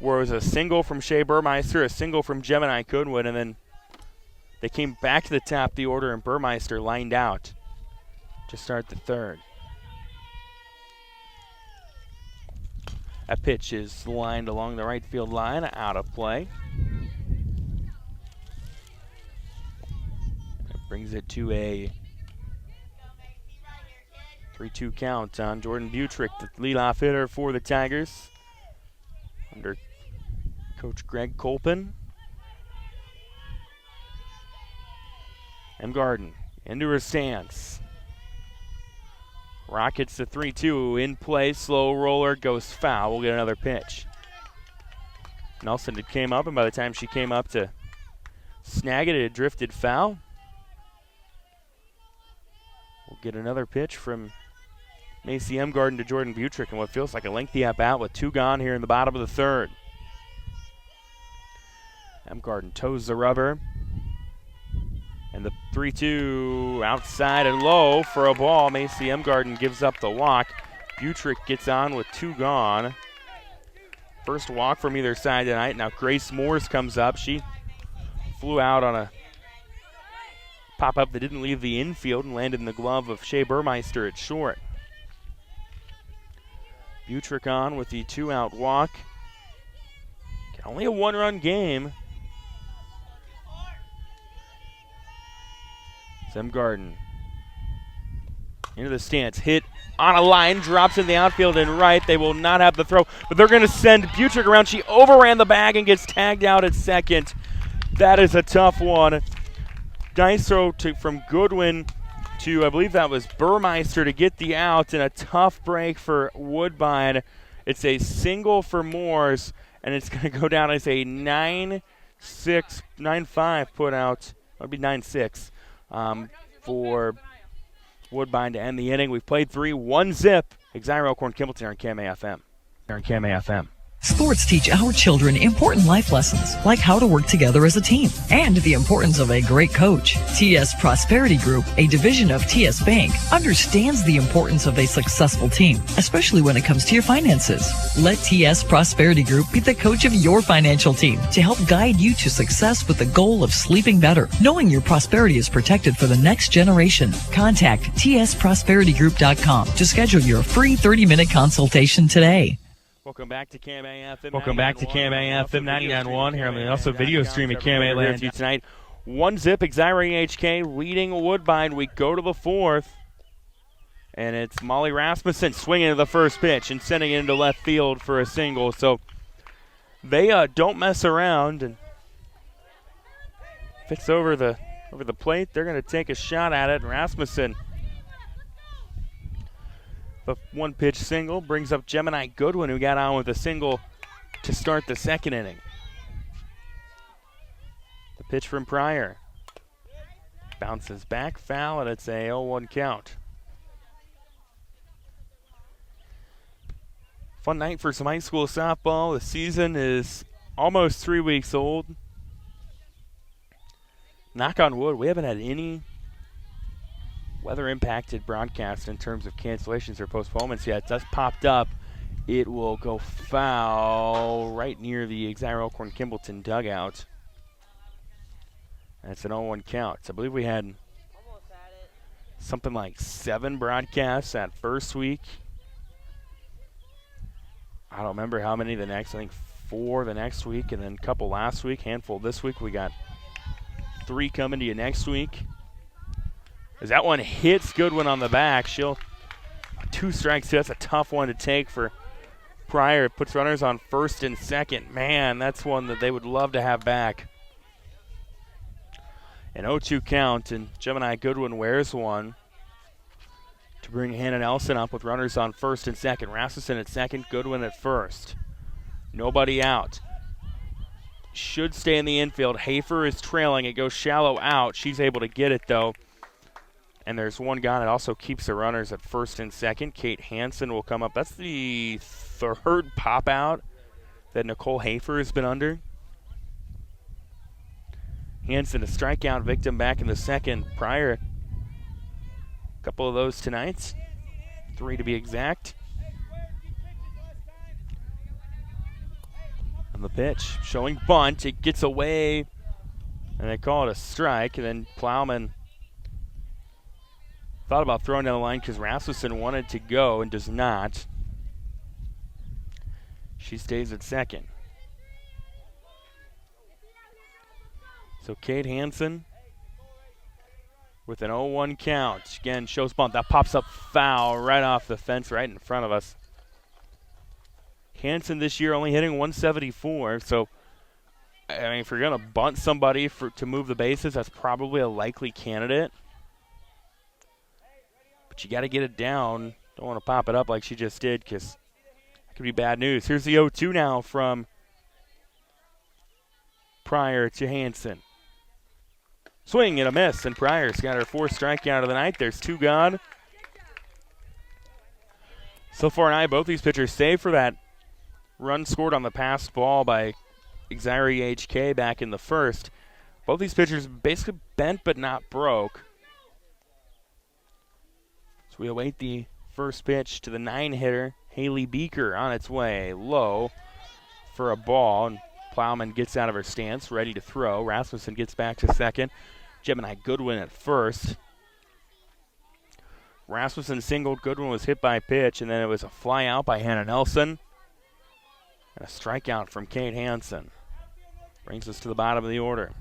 was a single from Shea Burmeister, a single from Gemini Goodwin, and then they came back to the top of the order and Burmeister lined out to start the third. That pitch is lined along the right field line, out of play. That brings it to a 3-2 count on Jordan Butrick, the leadoff hitter for the Tigers, under Coach Greg Colpin. M. Garden into her stance. Rockets the 3-2 in play. Slow roller goes foul. We'll get another pitch. Nelson came up, and by the time she came up to snag it, it drifted foul. We'll get another pitch from Macy M. Garden to Jordan Butrick in what feels like a lengthy at-bat with 2 gone here in the bottom of the third. M. Garden toes the rubber. And the 3-2 outside and low for a ball. Macy M. Garden gives up the walk. Butrick gets on with 2 gone. First walk from either side tonight. Now Grace Moores comes up. She flew out on a pop-up that didn't leave the infield and landed in the glove of Shea Burmeister at short. Butrick on with the 2-out walk. Only a 1-run game. M. Garden into the stance, hit on a line, drops in the outfield and right. They will not have the throw, but they're going to send Butrick around. She overran the bag and gets tagged out at second. That is a tough one. Nice throw from Goodwin to, I believe that was Burmeister to get the out, and a tough break for Woodbine. It's a single for Moores, and it's going to go down as a 9-5 put out. That would be 9-6. For Woodbine to end the inning. We've played 3, 1-0. Exira Elkhorn Kimballton on KMAFM. Sports teach our children important life lessons, like how to work together as a team and the importance of a great coach. TS Prosperity Group, a division of TS Bank, understands the importance of a successful team, especially when it comes to your finances. Let TS Prosperity Group be the coach of your financial team to help guide you to success with the goal of sleeping better, knowing your prosperity is protected for the next generation. Contact tsprosperitygroup.com to schedule your free 30-minute consultation today. Welcome back to KMAFM 99.1 here on the also video stream at KMA Land tonight. 1-0, Exira EHK leading Woodbine. We go to the 4th, and it's Molly Rasmussen swinging to the first pitch and sending it into left field for a single. So they don't mess around, and if it's over the plate, they're going to take a shot at it. Rasmussen, the 1-pitch single, brings up Gemini Goodwin, who got on with a single to start the second inning. The pitch from Pryor bounces back, foul, and it's a 0-1 count. Fun night for some high school softball. The season is almost 3 weeks old. Knock on wood, we haven't had any weather-impacted broadcast in terms of cancellations or postponements yet. It just popped up. It will go foul right near the Exira Elkhorn Kimballton dugout. And it's an 0-1 count. So I believe we had something like 7 broadcasts that first week. I don't remember how many the next. I think 4 the next week, and then a couple last week, handful this week. We got 3 coming to you next week. As that one hits Goodwin on the back, she'll 2 strikes. That's a tough one to take for Pryor. It puts runners on first and second. Man, that's one that they would love to have back. An 0-2 count, and Gemini Goodwin wears one to bring Hannah Nelson up with runners on first and second. Rasmussen at second, Goodwin at first. Nobody out. Should stay in the infield. Hafer is trailing. It goes shallow out. She's able to get it, though. And there's one gone. It also keeps the runners at first and second. Kate Hansen will come up. That's the 3rd pop out that Nicole Hafer has been under. Hansen, a strikeout victim back in the second. Pryor, a couple of those tonight. 3 to be exact. On the pitch, showing bunt. It gets away, and they call it a strike. And then Plowman thought about throwing down the line because Rasmussen wanted to go and does not. She stays at second. So Kate Hansen with an 0-1 count. Again, shows bunt. That pops up foul right off the fence right in front of us. Hansen this year only hitting 174. So, I mean, if you're going to bunt somebody to move the bases, that's probably a likely candidate. But you got to get it down. Don't want to pop it up like she just did because it could be bad news. Here's the 0-2 now from Pryor to Hansen. Swing and a miss, and Pryor's got her 4th strikeout of the night. There's 2 gone. So far tonight, both these pitchers, save for that run scored on the passed ball by Exira EHK back in the first. Both these pitchers basically bent but not broke. So we await the first pitch to the 9-hitter, Haley Beaker, on its way low for a ball. And Plowman gets out of her stance, ready to throw. Rasmussen gets back to second. Gemini Goodwin at first. Rasmussen singled. Goodwin was hit by pitch, and then it was a fly out by Hannah Nelson. And a strikeout from Kate Hansen. Brings us to the bottom of the order.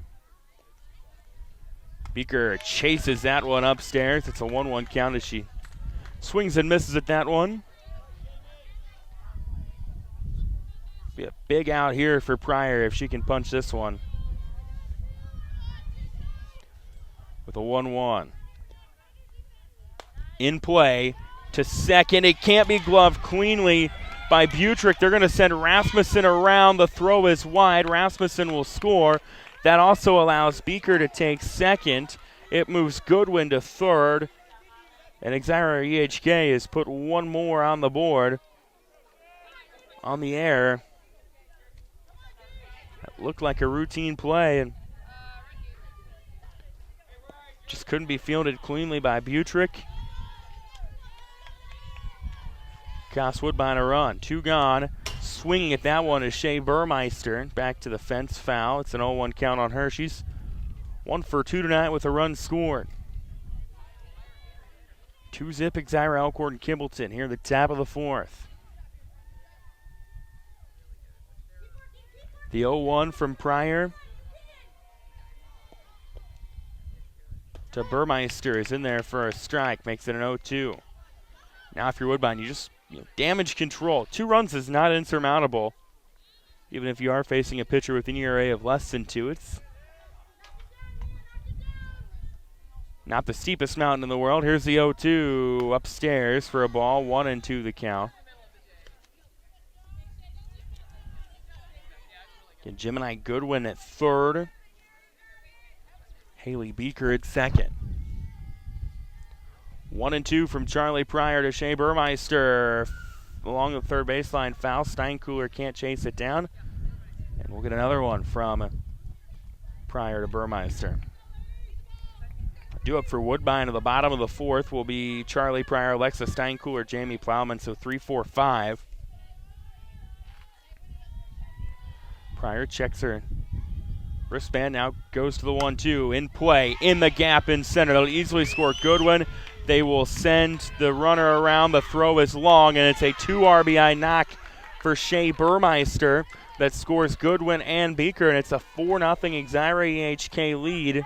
Beaker chases that one upstairs. It's a 1-1 count as she swings and misses at that one. Be a big out here for Pryor if she can punch this one. With a 1-1. In play to second. It can't be gloved cleanly by Butrick. They're going to send Rasmussen around. The throw is wide. Rasmussen will score. That also allows Beaker to take second. It moves Goodwin to third. And Exira EHK has put one more on the board. On the air. That looked like a routine play and just couldn't be fielded cleanly by Butrick. Cost Woodbine a run. 2 gone. Swinging at that one is Shea Burmeister. Back to the fence foul. It's an 0-1 count on her. She's 1 for 2 tonight with a run scored. 2-zip Exira Elkhorn and Kimballton here at the top of the 4th. The 0-1 from Pryor to Burmeister is in there for a strike. Makes it an 0-2. Now if you're Woodbine, you just damage control. 2 runs is not insurmountable. Even if you are facing a pitcher with an ERA of less than 2, it's not the steepest mountain in the world. Here's the 0-2 upstairs for a ball. 1-2 the count. And Gemini Goodwin at third. Haley Beaker at second. 1-2 from Charlie Pryor to Shea Burmeister. Along the third baseline foul. Steinkühler can't chase it down. And we'll get another one from Pryor to Burmeister. Due up for Woodbine at the bottom of the 4th will be Charlie Pryor, Alexa Steinkühler, Jamie Plowman. So 3-4-5. Pryor checks her wristband, now goes to the 1-2. In play, in the gap in center. They'll easily score Goodwin. They will send the runner around. The throw is long, and it's a 2 RBI knock for Shea Burmeister. that scores Goodwin and Beaker, and it's a 4-0 Exira EHK lead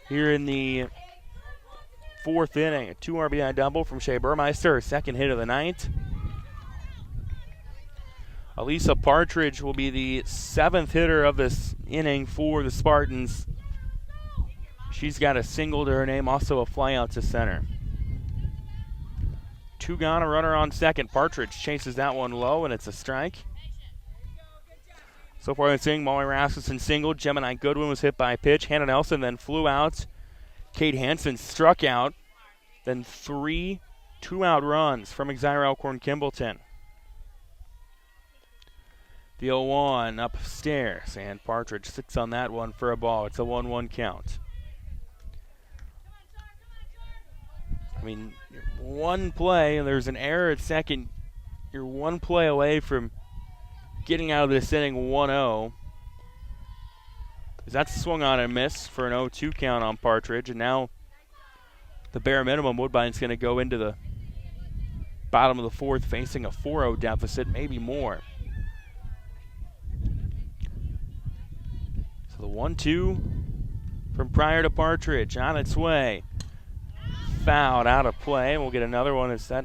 here in the 4th inning. A 2 RBI double from Shea Burmeister, her second hit of the night. Elisa Partridge will be the 7th hitter of this inning for the Spartans. She's got a single to her name, also a fly out to center. 2 gone, a runner on second. Partridge chases that one low, and it's a strike. So far this inning, Molly Rasmussen singled. Gemini Goodwin was hit by a pitch. Hannah Nelson then flew out. Kate Hansen struck out. Then 3 2-out runs from Exira Elkhorn Kimballton. The 0-1 upstairs, and Partridge sits on that one for a ball. It's a 1-1 count. I mean, one play, and there's an error at second. You're one play away from getting out of this inning 1-0. That's swung on and missed for an 0-2 count on Partridge, and now the bare minimum, Woodbine's going to go into the bottom of the 4th facing a 4-0 deficit, maybe more. So the 1-2 from Pryor to Partridge on its way. Fouled out of play. We'll get another one as that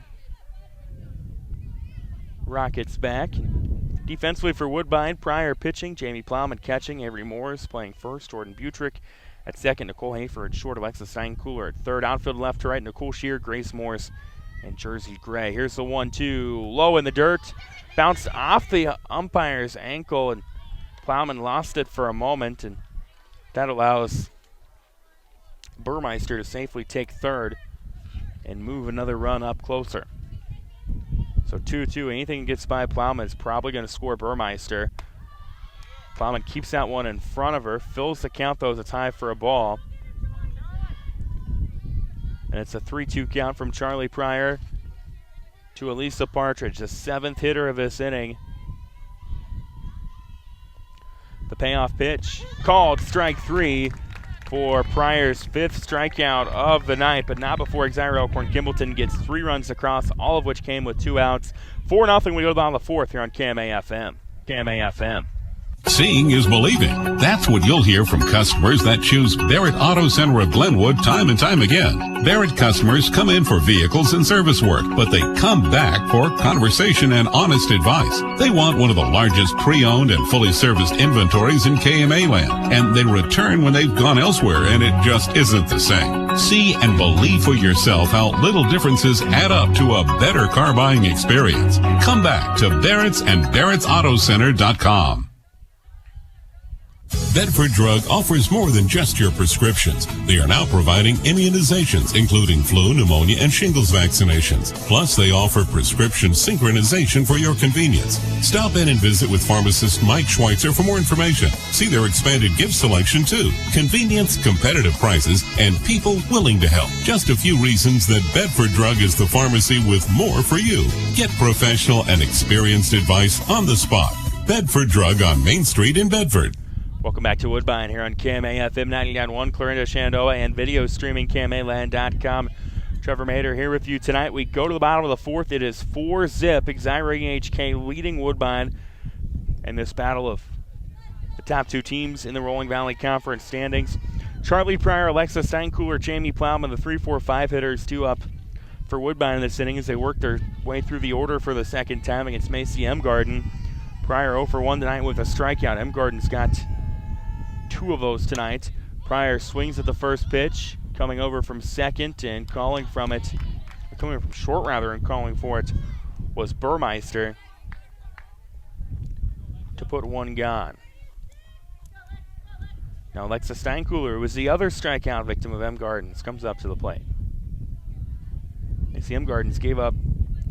rockets back. Defensively for Woodbine, Pryor pitching, Jamie Plowman catching, Avery Morris playing first, Jordan Butrick at second, Nicole Hayford short, Alexa Steinkühler at third, outfield left to right, Nicole Shear, Grace Morris, and Jersey Gray. Here's the 1-2, low in the dirt, bounced off the umpire's ankle, and Plowman lost it for a moment, and that allows Burmeister to safely take third and move another run up closer. So 2-2, anything that gets by Plowman is probably going to score Burmeister. Plowman keeps that one in front of her, fills the count though as a tie for a ball. And it's a 3-2 count from Charlie Pryor to Elisa Partridge, the 7th hitter of this inning. The payoff pitch called, strike 3 for Pryor's 5th strikeout of the night, but not before Exira Elkhorn Kimballton gets 3 runs across, all of which came with 2 outs. 4-0, we go down the 4th here on KMA-FM. KMA-FM. Seeing is believing. That's what you'll hear from customers that choose Barrett Auto Center of Glenwood time and time again. Barrett customers come in for vehicles and service work, but they come back for conversation and honest advice. They want one of the largest pre-owned and fully serviced inventories in KMA land, and they return when they've gone elsewhere and it just isn't the same. See and believe for yourself how little differences add up to a better car buying experience. Come back to Barrett's and Barrett'sAutoCenter.com. Bedford Drug offers more than just your prescriptions. They are now providing immunizations, including flu, pneumonia, and shingles vaccinations. Plus, they offer prescription synchronization for your convenience. Stop in and visit with pharmacist Mike Schweitzer for more information. See their expanded gift selection, too. Convenience, competitive prices, and people willing to help. Just a few reasons that Bedford Drug is the pharmacy with more for you. Get professional and experienced advice on the spot. Bedford Drug on Main Street in Bedford. Welcome back to Woodbine here on KMA-FM 99.1, Clarinda, Shenandoah, and video streaming KMAland.com. Trevor Mader here with you tonight. We go to the bottom of the 4th. It is 4-0. Exira EHK leading Woodbine in this battle of the top 2 teams in the Rolling Valley Conference standings. Charlie Pryor, Alexa Steinkühler, Jamie Plowman, the 3-4-5 hitters, 2 up for Woodbine in this inning as they work their way through the order for the second time against Macy M. Garden. Pryor 0 for 1 tonight with a strikeout. M. Garden's got 2 of those tonight. Pryor swings at the first pitch, coming over from second and calling from it, coming from short rather, and calling for it was Burmeister to put 1 gone. Now Alexa Steinkühler, who was the other strikeout victim of M. Gardens, comes up to the plate. M. Gardens gave up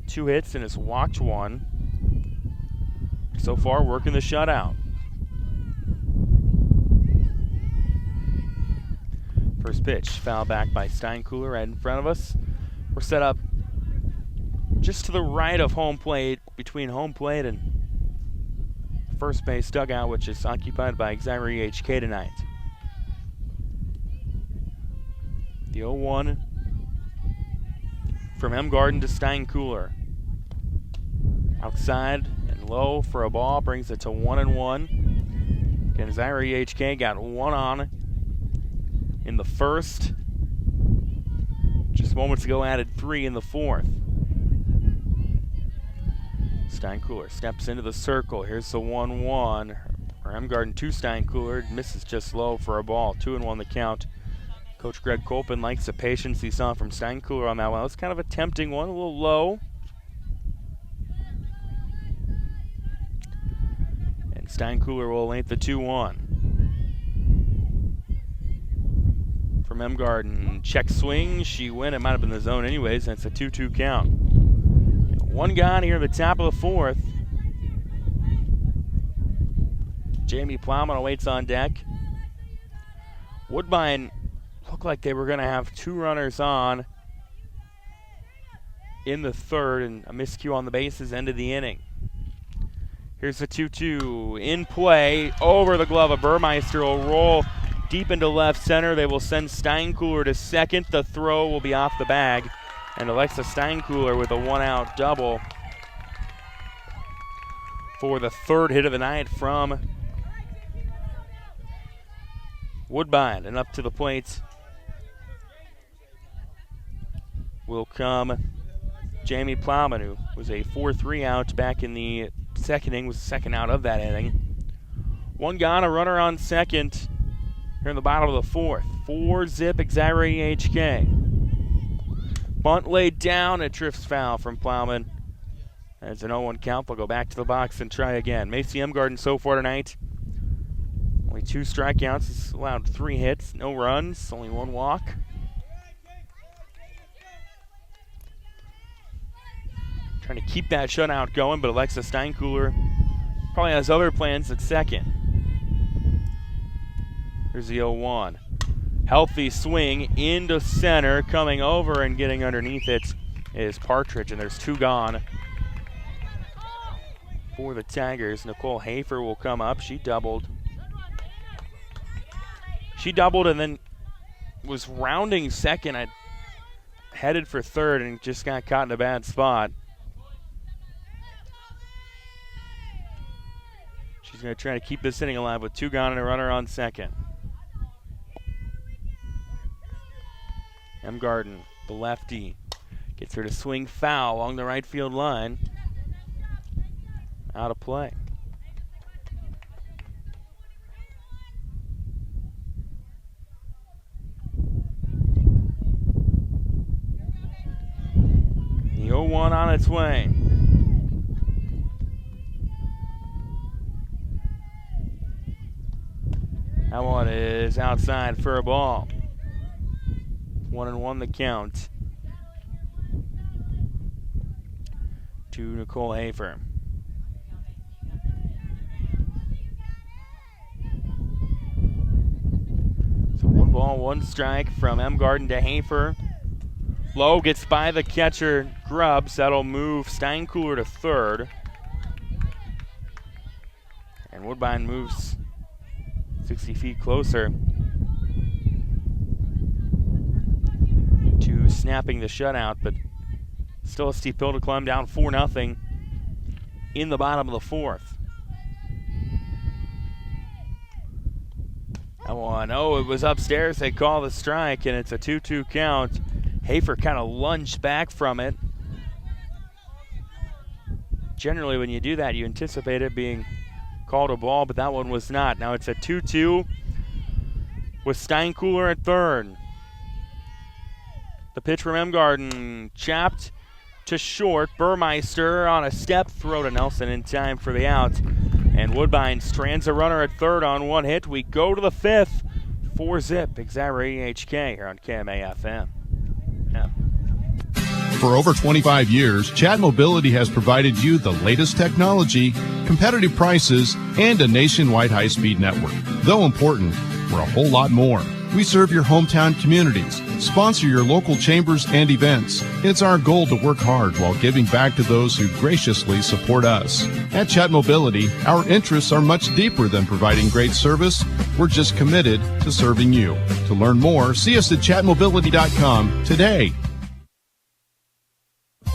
2 hits and has walked 1. So far, working the shutout. First pitch, foul back by Steinkühler right in front of us. We're set up just to the right of home plate, between home plate and first base dugout, which is occupied by Exira EHK tonight. The 0-1 from M. Garden to Steinkühler. Outside and low for a ball, brings it to 1-1. Again, Exira EHK got one on in the first. Just moments ago added 3 in the fourth. Steinkühler steps into the circle. Here's the 1-1. Remgarden to Steinkühler, misses just low for a ball. 2-1 the count. Coach Greg Kolpin likes the patience he saw from Steinkühler on that one. It was kind of a tempting one, a little low. And Steinkühler will length the 2-1. From Remgarden, check swing, she went. It might have been the zone anyways, and it's a 2-2 count. One gone here at the top of the fourth. Jamie Plowman awaits on deck. Woodbine looked like they were going to have 2 runners on in the third, and a miscue on the bases ended the inning. Here's the 2-2 in play over the glove of Burmeister. Will roll deep into left center. They will send Steinkühler to second. The throw will be off the bag, and Alexa Steinkühler with a 1-out double for the third hit of the night from Woodbine. And up to the plate will come Jamie Plowman, who was a 4-3 out back in the second inning, was the second out of that inning. One gone, a runner on second here in the bottom of the fourth. 4-zip Exira EHK. Bunt laid down, it drifts foul from Plowman. It's an 0-1 count. They'll go back to the box and try again. Macy Remgarden so far tonight, only 2 strikeouts. He's allowed 3 hits, no runs, only 1 walk. Trying to keep that shutout going, but Alexa Steinkühler probably has other plans at second. Here's the 0-1. Healthy swing into center. Coming over and getting underneath it is Partridge, and there's 2 gone for the Tigers. Nicole Hafer will come up. She doubled and then was rounding second. Headed for third and just got caught in a bad spot. She's going to try to keep this inning alive with 2 gone and a runner on second. Remgarden, the lefty, gets her to swing foul along the right field line. Out of play. The 0-1 on its way. That one is outside for a ball. 1-1 the count to Nicole Hafer. So 1 ball, 1 strike from Remgarden to Hafer. Low gets by the catcher, Grubbs. That'll move Steinkühler to third. And Woodbine moves 60 feet closer to snapping the shutout, but still a steep hill to climb down 4-0 in the bottom of the fourth. That one, it was upstairs. They call the strike, and it's a 2-2 count. Hafer kind of lunged back from it. Generally, when you do that, you anticipate it being called a ball, but that one was not. Now it's a 2-2 with Steinkühler at third. The pitch from Remgarden, chopped to short. Burmeister on a step throw to Nelson in time for the out. And Woodbine strands a runner at third on 1 hit. We go to the 5th. 4-zip Exira EHK here on KMA FM. Yeah. For over 25 years, Chat Mobility has provided you the latest technology, competitive prices, and a nationwide high-speed network. Though important, we're a whole lot more. We serve your hometown communities, sponsor your local chambers and events. It's our goal to work hard while giving back to those who graciously support us. At Chat Mobility, our interests are much deeper than providing great service. We're just committed to serving you. To learn more, see us at chatmobility.com today.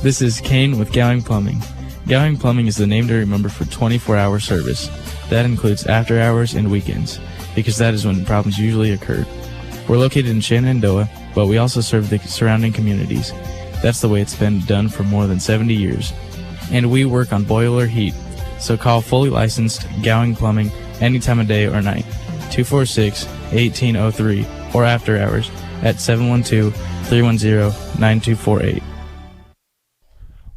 This is Kane with Gowing Plumbing. Gowing Plumbing is the name to remember for 24-hour service. That includes after hours and weekends, because that is when problems usually occur. We're located in Shenandoah, but we also serve the surrounding communities. That's the way it's been done for more than 70 years. And we work on boiler heat, so call fully licensed Gowing Plumbing any time of day or night. 246-1803 or after hours at 712-310-9248.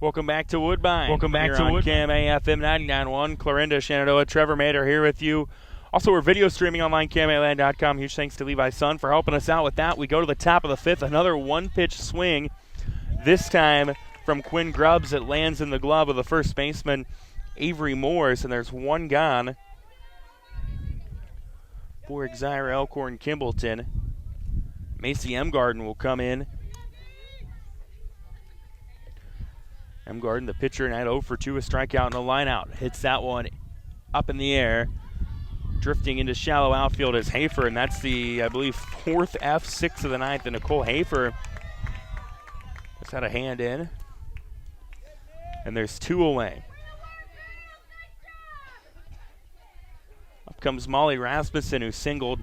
Welcome back to Woodbine. Welcome back to Woodbine. KMA FM 99.1, Clarinda, Shenandoah. Trevor Mader here with you. Also, we're video streaming online, KMAland.com. Huge thanks to Levi's son for helping us out with that. We go to the top of the fifth. Another one-pitch swing, this time from Quinn Grubbs. It lands in the glove of the first baseman, Avery Morris, and there's one gone for Exira Elkhorn Kimballton. Macy Emgarden will come in. Emgarden, the pitcher, and at 0 for 2, a strikeout and a lineout. Hits that one up in the air. Drifting into shallow outfield is Hafer, and that's the, I believe, 4th F, 6th of the 9th. And Nicole Hafer has had a hand in. And there's 2 away. Up comes Molly Rasmussen, who singled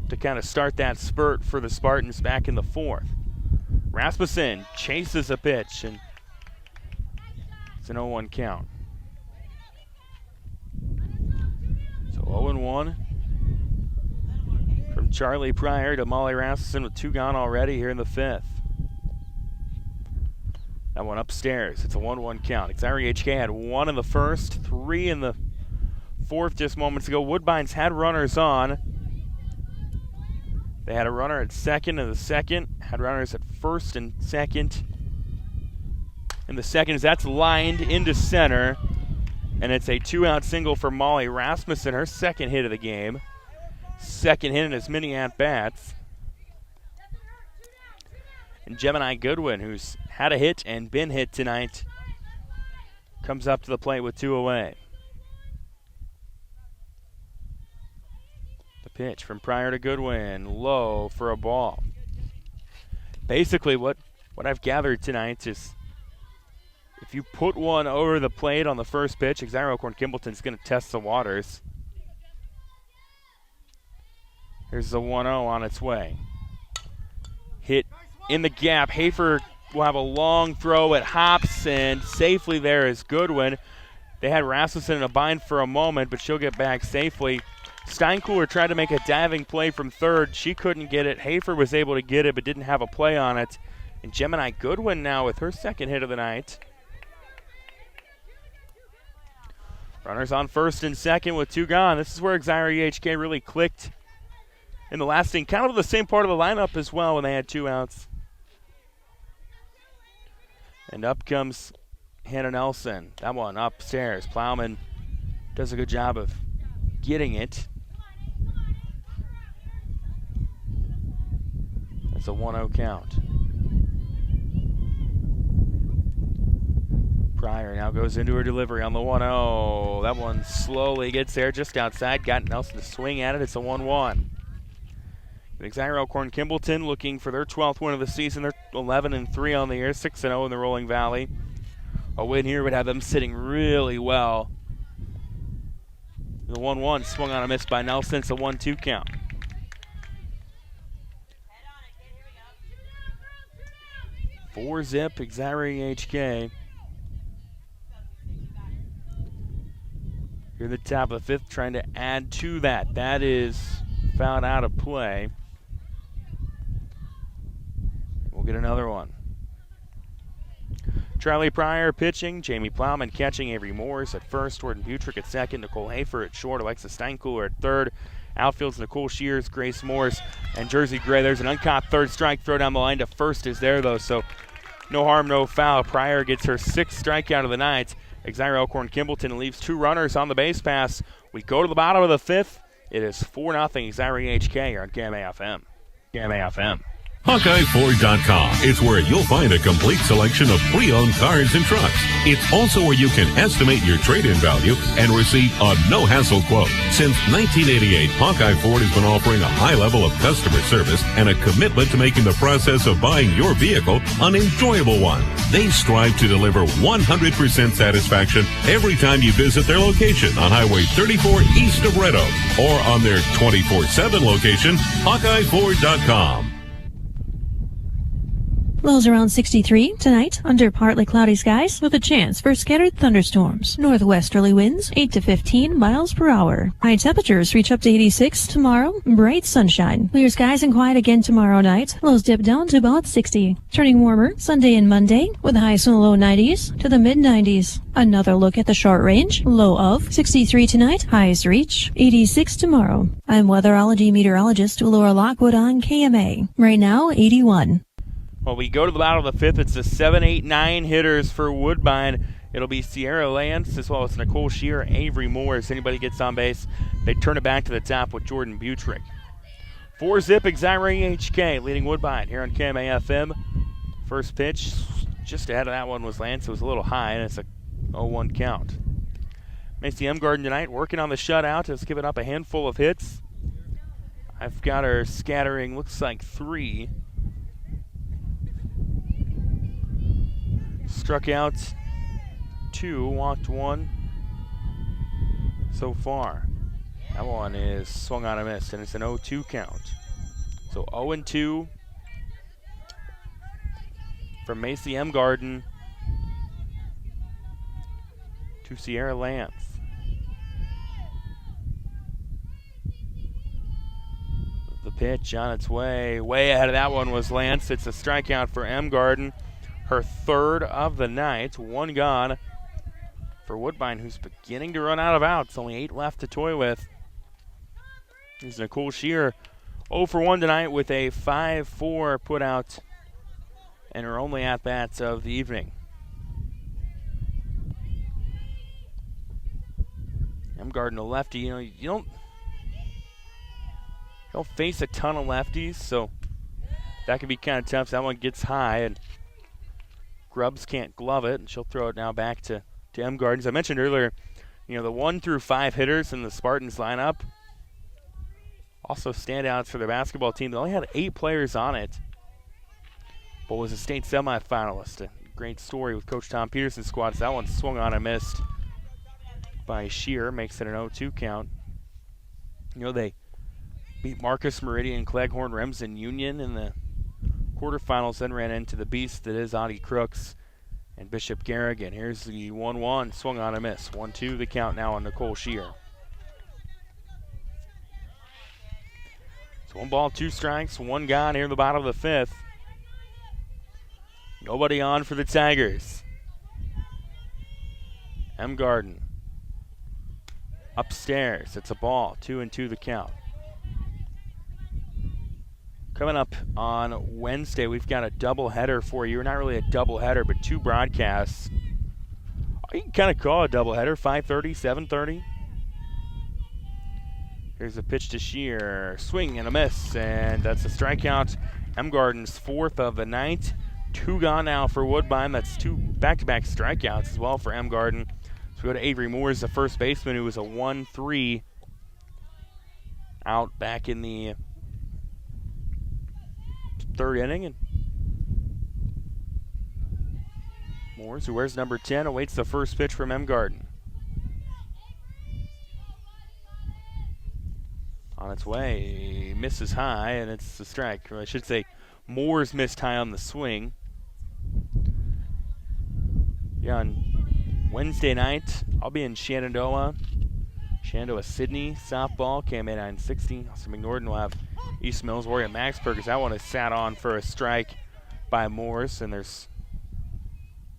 to kind of start that spurt for the Spartans back in the 4th. Rasmussen chases a pitch, and it's an 0-1 count. So 0-1 from Charlie Pryor to Molly Rasmussen with 2 gone already here in the 5th. That one upstairs. It's a 1-1 count. Exira EHK had 1 in the 1st, 3 in the 4th just moments ago. Woodbine's had runners on. They had a runner at 2nd in the 2nd, had runners at 1st and 2nd. In the 2nd, that's lined into center, and it's a 2-out single for Molly Rasmussen, her 2nd hit of the game. 2nd hit in as many at-bats. And Gemini Goodwin, who's had a hit and been hit tonight, comes up to the plate with 2 away. The pitch from Pryor to Goodwin, low for a ball. Basically what I've gathered tonight is if you put one over the plate on the first pitch, Exira Elkhorn Kimballton's going to test the waters. Here's the 1-0 on its way. Hit in the gap. Hafer will have a long throw. It hops, and safely there is Goodwin. They had Rasmussen in a bind for a moment, but she'll get back safely. Steinkooler tried to make a diving play from 3rd. She couldn't get it. Hafer was able to get it, but didn't have a play on it. And Gemini Goodwin now with her 2nd hit of the night. Runners on 1st and 2nd with 2 gone. This is where Exira EHK really clicked in the last inning. Kind of the same part of the lineup as well when they had 2 outs. And up comes Hannah Nelson. That one upstairs. Plowman does a good job of getting it. That's a 1-0 count. Pryor now goes into her delivery on the 1-0. That one slowly gets there just outside. Got Nelson to swing at it. It's a 1-1. Exira Elkhorn Kimballton looking for their 12th win of the season. They're 11-3 on the year, 6-0 in the Rolling Valley. A win here would have them sitting really well. The 1-1 swung on a miss by Nelson. It's a 1-2 count. Four zip, Exira EHK. Here at the top of the 5th, trying to add to that. That is fouled out of play. We'll get another one. Charlie Pryor pitching, Jamie Plowman catching, Avery Morris at 1st, Jordan Butrick at 2nd, Nicole Hafer at short, Alexa Steinkooler at 3rd. Outfield's Nicole Shears, Grace Morris, and Jersey Gray. There's an uncaught 3rd strike throw down the line to 1st is there, though, so no harm, no foul. Pryor gets her 6th strikeout of the night. Exira Elkhorn Kimballton leaves 2 runners on the base pass. We go to the bottom of the 5th. It is 4-0 Exira EHK here on KMAFM. KMAFM. HawkeyeFord.com. It's where you'll find a complete selection of pre-owned cars and trucks. It's also where you can estimate your trade-in value and receive a no-hassle quote. Since 1988, Hawkeye Ford has been offering a high level of customer service and a commitment to making the process of buying your vehicle an enjoyable one. They strive to deliver 100% satisfaction every time you visit their location on Highway 34 east of Red Oak or on their 24/7 location, HawkeyeFord.com. Lows around 63 tonight under partly cloudy skies with a chance for scattered thunderstorms. Northwesterly winds 8 to 15 miles per hour. High temperatures reach up to 86 tomorrow. Bright sunshine. Clear skies and quiet again tomorrow night. Lows dip down to about 60. Turning warmer Sunday and Monday with highs in the low 90s to the mid 90s. Another look at the short range. Low of 63 tonight. Highs reach 86 tomorrow. I'm weatherology meteorologist Laura Lockwood on KMA. Right now 81. Well, we go to the bottom of the fifth. It's the 7, 8, 9 hitters for Woodbine. It'll be Sierra Lance as well as Nicole Shear, Avery Morris. Anybody gets on base, they turn it back to the top with Jordan Butrick. 4-zip Exira EHK leading Woodbine here on KMA-FM. First pitch, just ahead of that one was Lance. It was a little high, and it's a 0-1 count. Macy M. Garden tonight working on the shutout. Has given up a handful of hits. I've got her scattering, looks like 3. Struck out 2, walked 1 so far. That one is swung on and missed, and it's an 0-2 count. So 0-2 from Macy M. Garden to Sierra Lance. The pitch on its way ahead of that one was Lance. It's a strikeout for M. Garden. Her third of the night, 1 gone for Woodbine, who's beginning to run out of outs. Only 8 left to toy with. Here's Nicole Shear, 0 for 1 tonight with a 5-4 put out, and her only at-bats of the evening. M. Garden, a lefty. You don't face a ton of lefties, so that can be kind of tough. That one gets high, and Grubbs can't glove it, and she'll throw it now back to M. Garden. As I mentioned earlier, the 1 through 5 hitters in the Spartans lineup also standouts for the basketball team. They only had 8 players on it, but was a state semifinalist. A great story with Coach Tom Peterson's squad. That one swung on and missed by Shear, makes it an 0-2 count. They beat Marcus Meridian, Cleghorn, Remsen Union in the quarterfinals, then ran into the beast that is Audie Crooks and Bishop Garrigan. Here's the 1-1, swung on a miss. 1-2 the count now on Nicole Shear. So 1 ball, 2 strikes, 1 gone here in the bottom of the 5th. Nobody on for the Tigers. M. Garden upstairs. It's a ball, 2-2 the count. Coming up on Wednesday, we've got a doubleheader for you. Not really a doubleheader, but 2 broadcasts. You can kind of call it a doubleheader, 5:30, 7:30. Here's a pitch to Shear. Swing and a miss, and that's a strikeout. M. Garden's 4th of the night. 2 gone now for Woodbine. That's 2 back-to-back strikeouts as well for M. Garden. So we go to Avery Moores, the first baseman, who was a 1-3 out back in the 3rd inning, and Moores, who wears number 10, awaits the first pitch from M. Garden. On its way, misses high, and it's a strike. Or I should say, Moores missed high on the swing. On Wednesday night, I'll be in Shenandoah. Sydney softball, KMA 960. Also, McNorton will have East Mills, Warrior Maxburg, because that one is sat on for a strike by Morris, and there's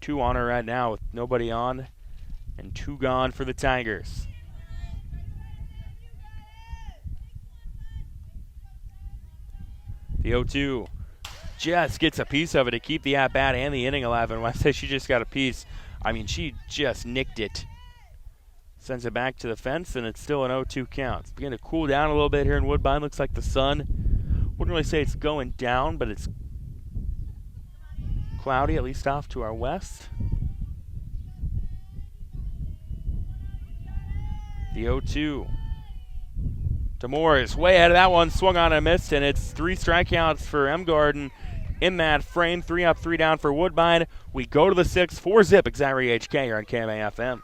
2 on her right now with nobody on and 2 gone for the Tigers. The 0-2 just gets a piece of it to keep the at-bat and the inning alive, and when I say she just got a piece, I mean she just nicked it. Sends it back to the fence, and it's still an 0-2 count. It's beginning to cool down a little bit here in Woodbine. Looks like the sun Wouldn't really say it's going down, but it's cloudy, at least off to our west. The 0-2. Demore is way ahead of that one, swung on and missed, and it's 3 strikeouts for Emgarden in that frame. 3 up, 3 down for Woodbine. We go to the 6, 4-zip, Exira EHK here on KMA-FM.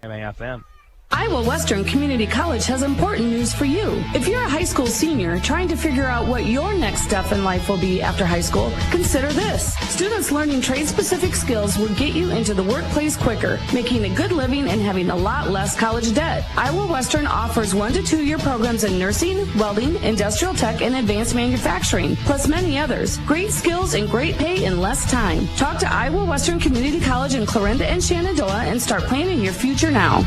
KMA-FM. Iowa Western Community College has important news for you. If you're a high school senior trying to figure out what your next step in life will be after high school, consider this. Students learning trade-specific skills will get you into the workplace quicker, making a good living and having a lot less college debt. Iowa Western offers 1 to 2 year programs in nursing, welding, industrial tech, and advanced manufacturing, plus many others. Great skills and great pay in less time. Talk to Iowa Western Community College in Clarinda and Shenandoah and start planning your future now.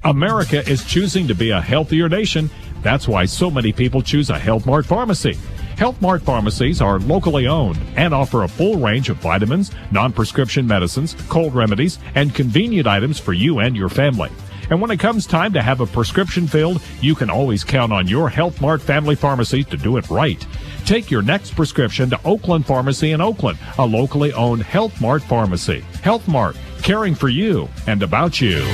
America is choosing to be a healthier nation. That's why so many people choose a Health Mart pharmacy. Health Mart pharmacies are locally owned and offer a full range of vitamins, non-prescription medicines, cold remedies, and convenient items for you and your family. And when it comes time to have a prescription filled, you can always count on your Health Mart family pharmacy to do it right. Take your next prescription to Oakland Pharmacy in Oakland, a locally owned Health Mart pharmacy. Health Mart, caring for you and about you.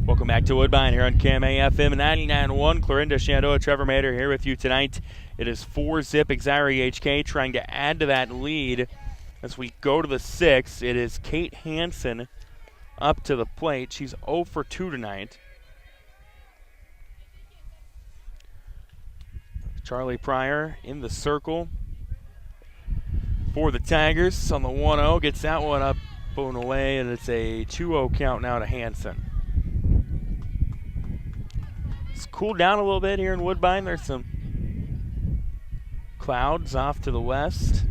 Welcome back to Woodbine here on KMA-FM 99.1. Clarinda, Shenandoah, Trevor Mader here with you tonight. It is 4-zip Exira EHK trying to add to that lead as we go to the 6. It is Kate Hansen up to the plate. She's 0 for 2 tonight. Charlie Pryor in the circle for the Tigers on the 1-0. Gets that one up and away, and it's a 2-0 count now to Hansen. It's cooled down a little bit here in Woodbine. There's some clouds off to the west.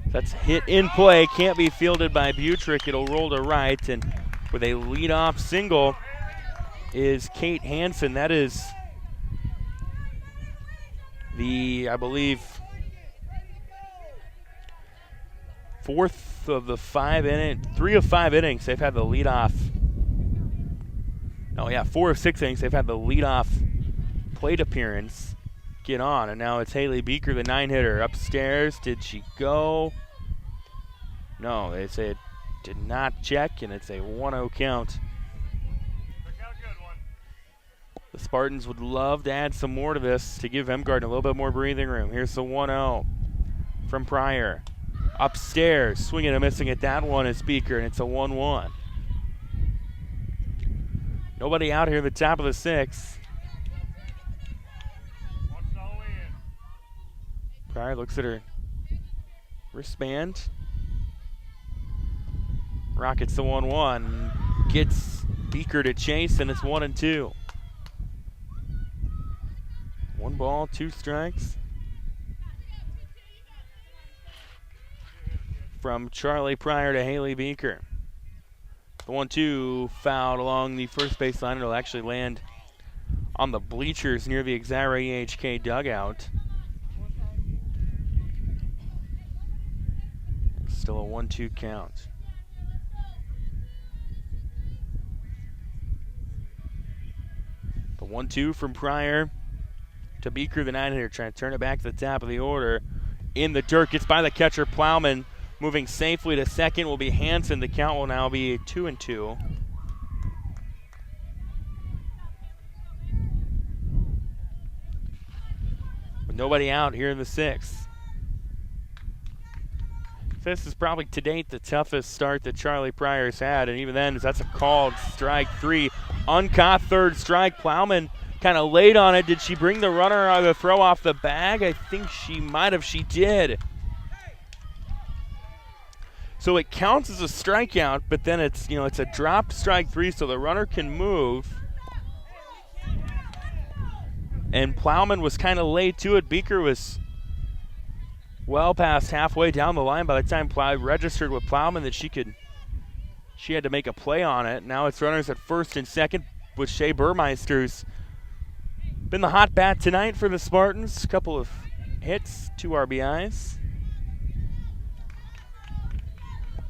That's hit in play. Can't be fielded by Butrick. It'll roll to right. And with a leadoff single is Kate Hansen. That is the, I believe, 4th of the 5 innings. 3 of 5 innings they've had the leadoff. Oh, yeah, 4 of 6 innings. They've had the leadoff plate appearance get on. And now it's Haley Beaker, the 9-hitter. Upstairs, did she go? No, they say it did not check, and it's a 1-0 count. The Spartans would love to add some more to this to give Emgarden a little bit more breathing room. Here's the 1-0 from Pryor. Upstairs, swinging and missing at that one is Beaker, and it's a 1-1. Nobody out here at the top of the 6. Pryor looks at her wristband. Rockets the 1-1. Gets Beaker to chase, and it's 1-2. 1 ball, 2 strikes. From Charlie Pryor to Haley Beaker. The 1-2 fouled along the first base line. It'll actually land on the bleachers near the Exira EHK dugout. It's still a 1-2 count. The 1-2 from Pryor to Beaker, the 9-hitter, trying to turn it back to the top of the order. In the dirt, gets by the catcher, Plowman. Moving safely to second will be Hansen. The count will now be 2-2. With nobody out here in the 6th. This is probably to date the toughest start that Charlie Pryor's had, and even then, that's a called strike 3. Uncaught third strike. Plowman kind of late on it. Did she bring the runner or the throw off the bag? I think she might have. She did. So it counts as a strikeout, but then it's a dropped strike 3, so the runner can move. And Plowman was kind of late to it. Beaker was well past halfway down the line by the time registered with Plowman that she had to make a play on it. Now it's runners at first and second with Shea Burmeister's been the hot bat tonight for the Spartans. A couple of hits, 2 RBIs.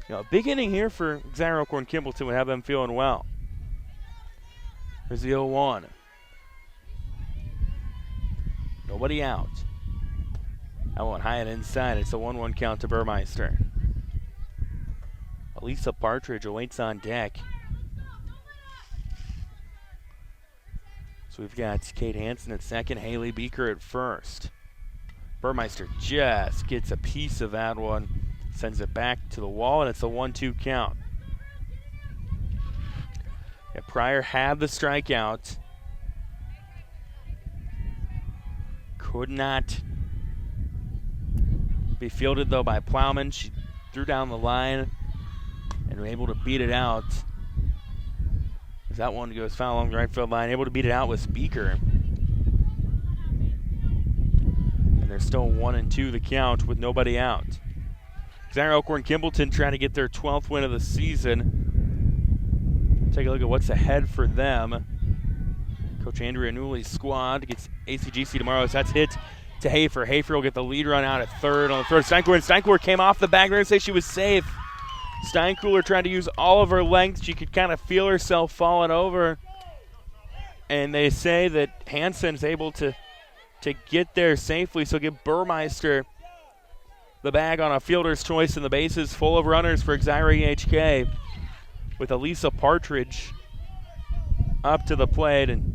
A big inning here for Exira Elkhorn Kimballton would have them feeling well. There's the 0-1. Nobody out. That one high and inside. It's a 1-1 count to Burmeister. Elisa Partridge awaits on deck. So we've got Kate Hansen at second, Haley Beaker at first. Burmeister just gets a piece of that one, sends it back to the wall, and it's a 1-2 count. Yeah, Pryor had the strikeout. Could not be fielded, though, by Plowman. She threw down the line and was able to beat it out. As that one goes foul along the right field line, able to beat it out was Beaker. And they're still 1-2 the count with nobody out. Exira Elkhorn Kimballton trying to get their 12th win of the season. Take a look at what's ahead for them. Coach Andrea Newley's squad gets ACGC tomorrow, so that's hit to Hafer. Hafer will get the lead run out at third on the third. Steinkuhler came off the bag there and say she was safe. Steinkuhler trying to use all of her length. She could kind of feel herself falling over. And they say that Hansen's able to get there safely, so give Burmeister the bag on a fielder's choice, and the bases full of runners for Exira EHK with Elisa Partridge up to the plate, and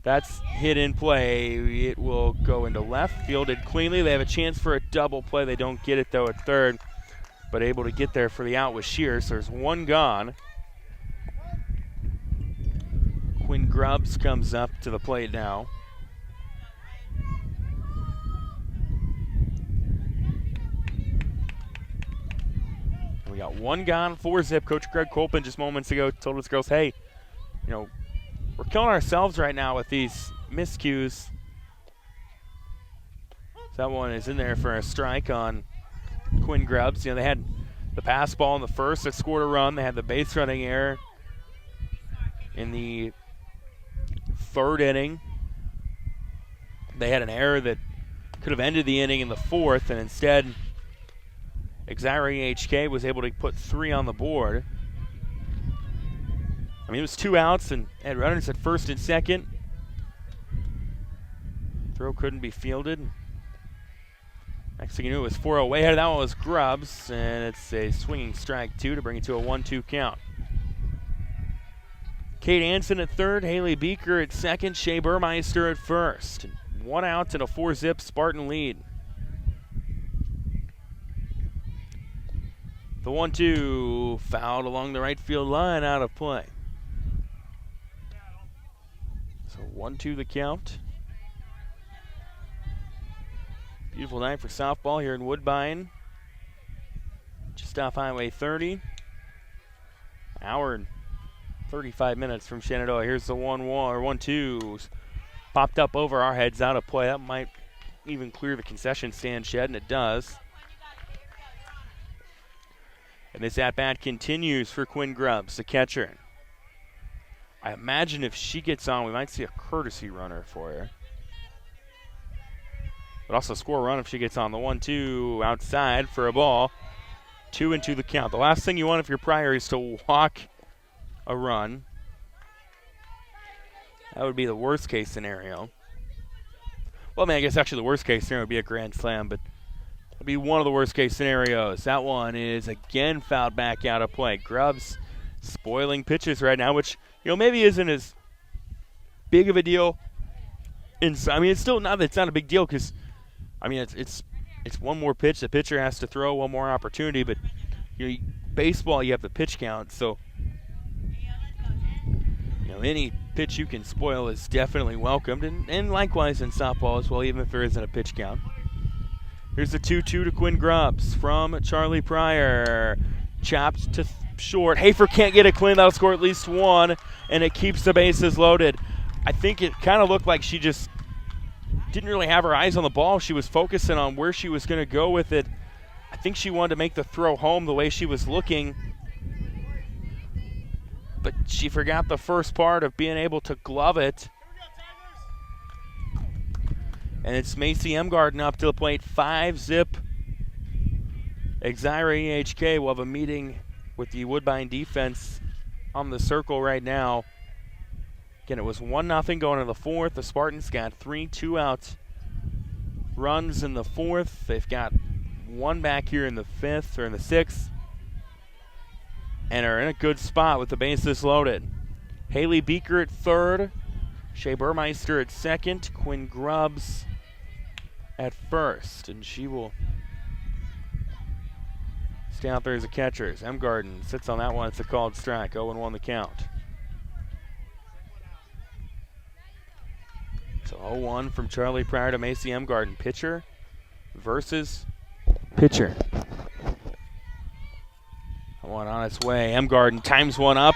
that's hit in play. It will go into left, fielded cleanly. They have a chance for a double play. They don't get it, though, at third, but able to get there for the out with Shears. So there's one gone. Quinn Grubbs comes up to the plate now. And we got one gone, 4-zip. Coach Greg Colpin just moments ago told us girls, hey, you know, we're killing ourselves right now with these miscues. So that one is in there for a strike on Quinn Grubbs. You know, they had the pass ball in the first that scored a run. They had the base running error in the third inning. They had an error that could have ended the inning in the fourth, and instead Exira EHK was able to put 3 on the board. I mean, it was 2 outs and had runners at first and second. Throw couldn't be fielded. Next thing you knew, it was 4 away. That one was Grubbs, and it's a swinging strike 2 to bring it to a 1-2 count. Kate Hansen at third, Haley Beaker at second, Shea Burmeister at first. 1 out and a 4-zip Spartan lead. The 1-2 fouled along the right field line, out of play. So 1-2 the count. Beautiful night for softball here in Woodbine. Just off Highway 30. Hour and 35 minutes from Shenandoah. Here's the 1-2. Popped up over our heads, out of play. That might even clear the concession stand shed, and it does. And this at-bat continues for Quinn Grubbs, the catcher. I imagine if she gets on, we might see a courtesy runner for her. But also score a run if she gets on. The 1-2 outside for a ball. 2-2 the count. The last thing you want if you're Pryor is to walk a run. That would be the worst case scenario. Well, I mean, I guess actually the worst case scenario would be a grand slam, but it would be one of the worst case scenarios. That one is again fouled back out of play. Grubbs spoiling pitches right now, which, you know, maybe isn't as big of a deal. I mean, it's still not. It's not a big deal because, I mean, it's one more pitch the pitcher has to throw, one more opportunity. But you know, baseball, you have the pitch count, so you know any pitch you can spoil is definitely welcomed, and likewise in softball as well, even if there isn't a pitch count. Here's the 2-2 to Quinn Grubbs from Charlie Pryor. Chopped to short. Hafer can't get it clean. That'll score at least 1, and it keeps the bases loaded. I think it kind of looked like she just didn't really have her eyes on the ball. She was focusing on where she was going to go with it. I think she wanted to make the throw home the way she was looking, but she forgot the first part of being able to glove it. And it's Macy Emgarden up to the plate, 5-zip. Exira EHK will have a meeting with the Woodbine defense on the circle right now. Again, it was 1-0 going into the fourth. The Spartans got 3 2-out runs in the fourth. They've got one back here in the fifth or in the sixth, and are in a good spot with the bases loaded. Haley Beeker at third, Shea Burmeister at second, Quinn Grubbs at first, and she will stay out there as a catcher. M. Garden sits on that one. It's a called strike. 0-1 the count. So 0-1 from Charlie Pryor to Macy M. Garden. Pitcher versus pitcher. One on its way. M. Garden times one up.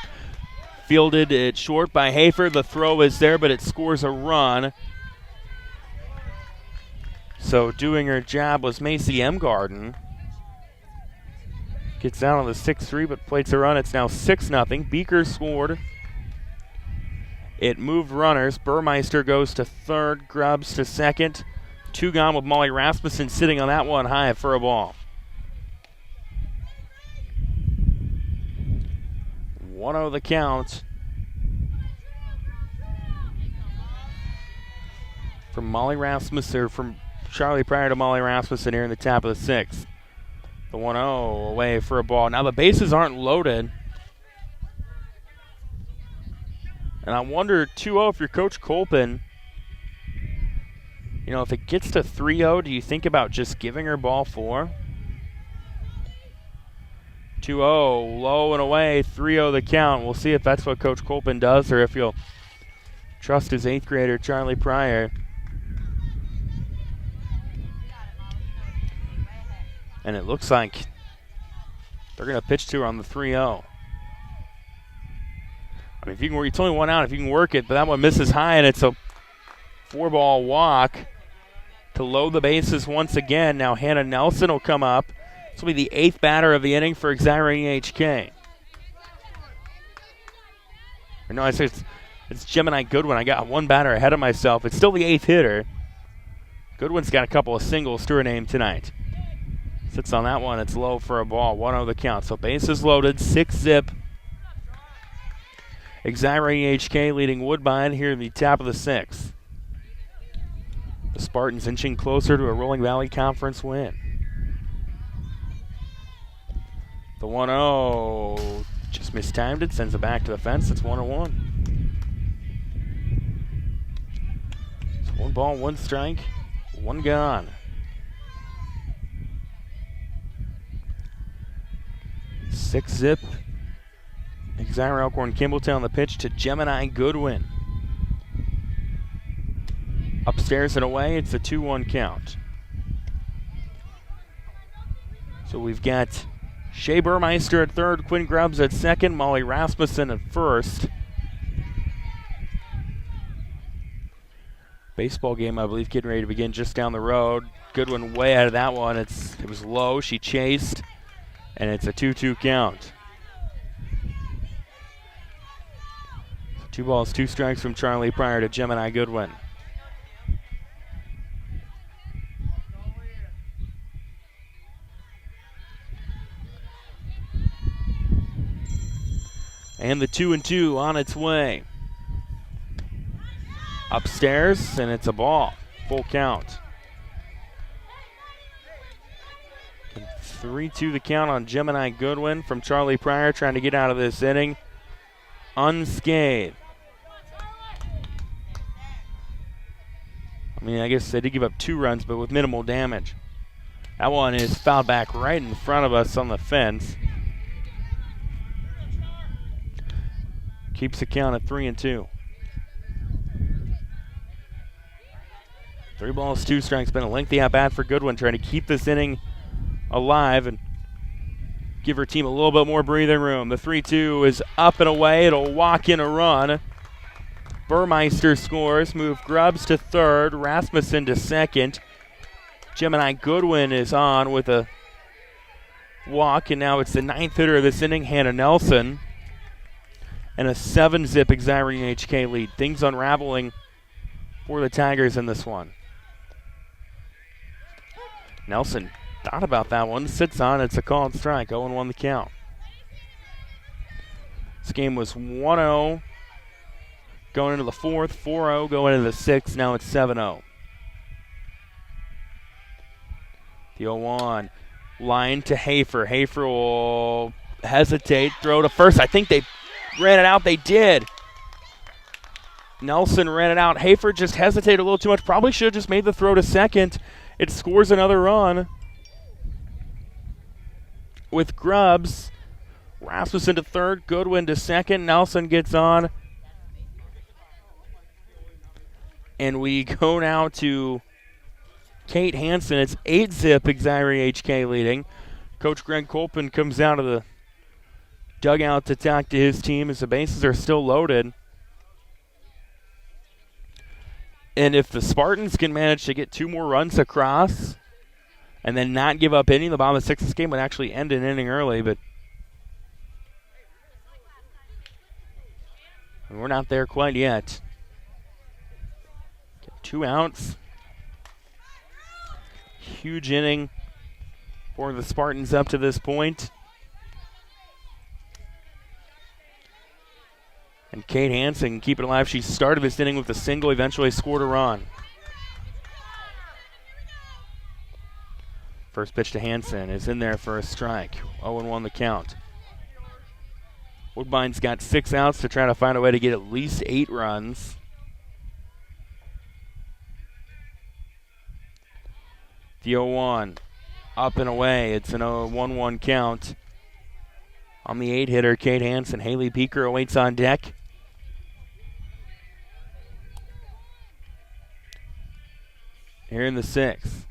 Fielded it short by Hafer. The throw is there, but it scores a run. So doing her job was Macy M. Garden. Gets down on the 6-3, but plates a run. It's now 6-0. Beeker scored. It moved runners. Burmeister goes to third. Grubbs to second. 2 gone with Molly Rasmussen sitting on that one high for a ball. 1-0 the count. From Molly Rasmussen, or from Charlie Pryor to Molly Rasmussen here in the top of the sixth. The 1-0 away for a ball. Now the bases aren't loaded. And I wonder, 2-0, if you're Coach Colpin, you know, if it gets to 3-0, do you think about just giving her ball 4? 2-0, low and away, 3-0 the count. We'll see if that's what Coach Colpin does or if he'll trust his 8th grader, Charlie Pryor. And it looks like they're going to pitch to her on the 3-0. I mean, if you can, it's only one out if you can work it, but that one misses high, and it's a 4-ball walk to load the bases once again. Now Hannah Nelson will come up. This will be the 8th batter of the inning for Exira EHK. Or no, I say it's Gemini Goodwin. I got one batter ahead of myself. It's still the 8th hitter. Goodwin's got a couple of singles to her name tonight. Sits on that one. It's low for a ball. 1-0 the count. So bases loaded, 6-zip. Exira EHK leading Woodbine here in the top of the 6th. The Spartans inching closer to a Rolling Valley Conference win. The 1-0 just mistimed it, sends it back to the fence. It's 1-1. So 1 ball, 1 strike, 1 gone. 6-zip. Exira Elkhorn Kimballtown on the pitch to Gemini Goodwin. Upstairs and away, it's a 2-1 count. So we've got Shea Burmeister at third, Quinn Grubbs at second, Molly Rasmussen at first. Baseball game, I believe, getting ready to begin just down the road. Goodwin way out of that one. It was low. She chased, and it's a 2-2 count. 2 balls, 2 strikes from Charlie Pryor to Gemini Goodwin. And the 2-2 on its way. Upstairs, and it's a ball. Full count. 3-2 the count on Gemini Goodwin from Charlie Pryor, trying to get out of this inning unscathed. I mean, I guess they did give up 2 runs, but with minimal damage. That one is fouled back right in front of us on the fence. Keeps the count at 3-2. 3 balls, 2 strikes. Been a lengthy at-bat for Goodwin, trying to keep this inning alive and give her team a little bit more breathing room. The 3-2 is up and away. It'll walk in a run. Burmeister scores. Move Grubbs to third. Rasmussen to second. Gemini Goodwin is on with a walk, and now it's the 9th hitter of this inning, Hannah Nelson. And a 7-zip Exira EHK lead. Things unraveling for the Tigers in this one. Nelson thought about that one. Sits on. It's a called strike. 0-1 the count. This game was 1-0 going into the fourth, 4-0 going into the sixth. Now it's 7-0. The 0-1. Line to Hafer. Hafer will hesitate, throw to first. I think they ran it out. They did. Nelson ran it out. Hafer just hesitated a little too much. Probably should have just made the throw to second. It scores another run with Grubbs. Rasmussen to third. Goodwin to second. Nelson gets on. And we go now to Kate Hansen. It's 8-zip, Exira EHK leading. Coach Greg Colpin comes out of the dugout to talk to his team as the bases are still loaded. And if the Spartans can manage to get 2 more runs across and then not give up any, the bottom of the sixth, this game would actually end an inning early, but we're not there quite yet. 2 outs. Huge inning for the Spartans up to this point. And Kate Hansen keep it alive. She started this inning with a single, eventually scored a run. First pitch to Hansen is in there for a strike. 0-1 the count. Woodbine's got 6 outs to try to find a way to get at least 8 runs. The 0-1 up and away. It's an 1-1 count. On the 8-hitter, Kate Hansen. Haley Beaker awaits on deck. Here in the 6th.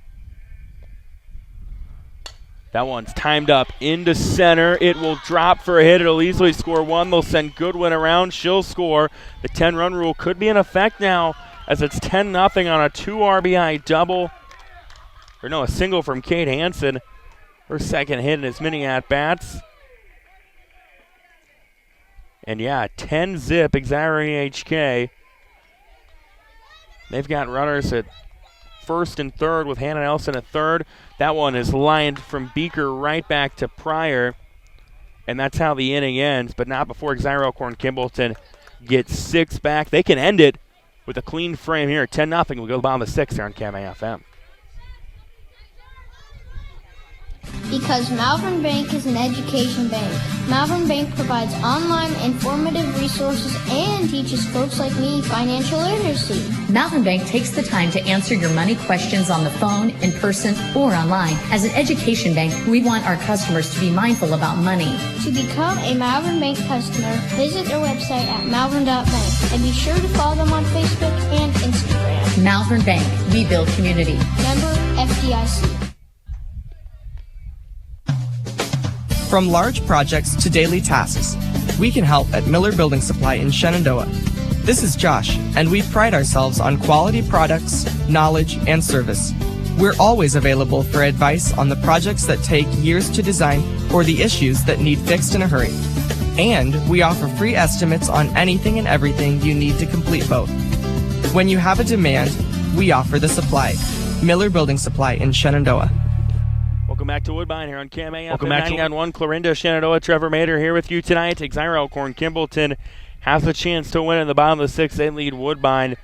That one's timed up into center. It will drop for a hit. It'll easily score 1. They'll send Goodwin around. She'll score. The 10-run rule could be in effect now as it's 10-0 on a 2 RBI double. Or no, a single from Kate Hansen. Her second hit in as many at-bats. And yeah, 10-zip, Exira EHK. They've got runners at first and third with Hannah Nelson at third. That one is lined from Beaker right back to Pryor. And that's how the inning ends, but not before Exira Elkhorn Kimballton gets 6 back. They can end it with a clean frame here. 10-0. We'll go to the bottom of the 6th here on KMAFM. Because Malvern Bank is an education bank. Malvern Bank provides online informative resources and teaches folks like me financial literacy. Malvern Bank takes the time to answer your money questions on the phone, in person, or online. As an education bank, we want our customers to be mindful about money. To become a Malvern Bank customer, visit their website at malvern.bank and be sure to follow them on Facebook and Instagram. Malvern Bank, we build community. Member FDIC. From large projects to daily tasks, we can help at Miller Building Supply in Shenandoah. This is Josh, and we pride ourselves on quality products, knowledge, and service. We're always available for advice on the projects that take years to design or the issues that need fixed in a hurry. And we offer free estimates on anything and everything you need to complete both. When you have a demand, we offer the supply. Miller Building Supply in Shenandoah. Welcome back to Woodbine here on KMAFM. Welcome back to 99.1 Clarinda, Shenandoah. Trevor Mader here with you tonight. Exira Elkhorn Kimballton has a chance to win in the bottom of the 6th. They lead Woodbine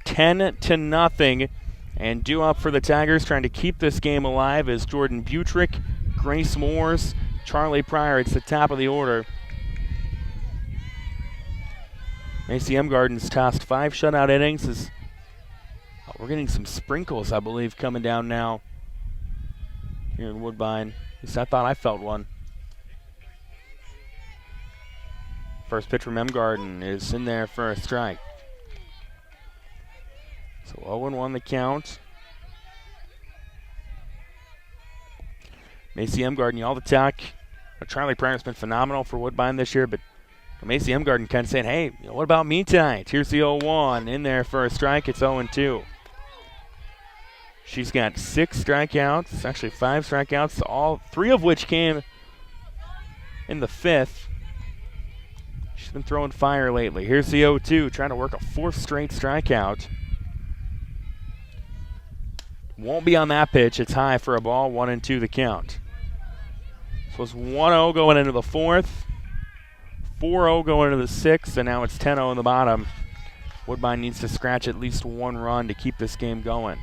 10-0. And due up for the Tigers, trying to keep this game alive, is Jordan Butrick, Grace Moores, Charlie Pryor. It's the top of the order. ACM Gardens tossed 5 shutout innings. We're getting some sprinkles, I believe, coming down now here in Woodbine. At least I thought I felt one. First pitch from M. Garden is in there for a strike. So 0-1 the count. Macy M. Garden, all the talk. Charlie Pryor's been phenomenal for Woodbine this year, but Macy M. Garden kind of saying, hey, what about me tonight? Here's the 0-1 in there for a strike. It's 0-2. She's got 6 strikeouts, actually 5 strikeouts, all 3 of which came in the 5th. She's been throwing fire lately. Here's the 0-2, trying to work a 4th straight strikeout. Won't be on that pitch. It's high for a ball, 1-2 the count. So it's 1-0 going into the 4th, 4-0 going into the 6th, and now it's 10-0 in the bottom. Woodbine needs to scratch at least one run to keep this game going.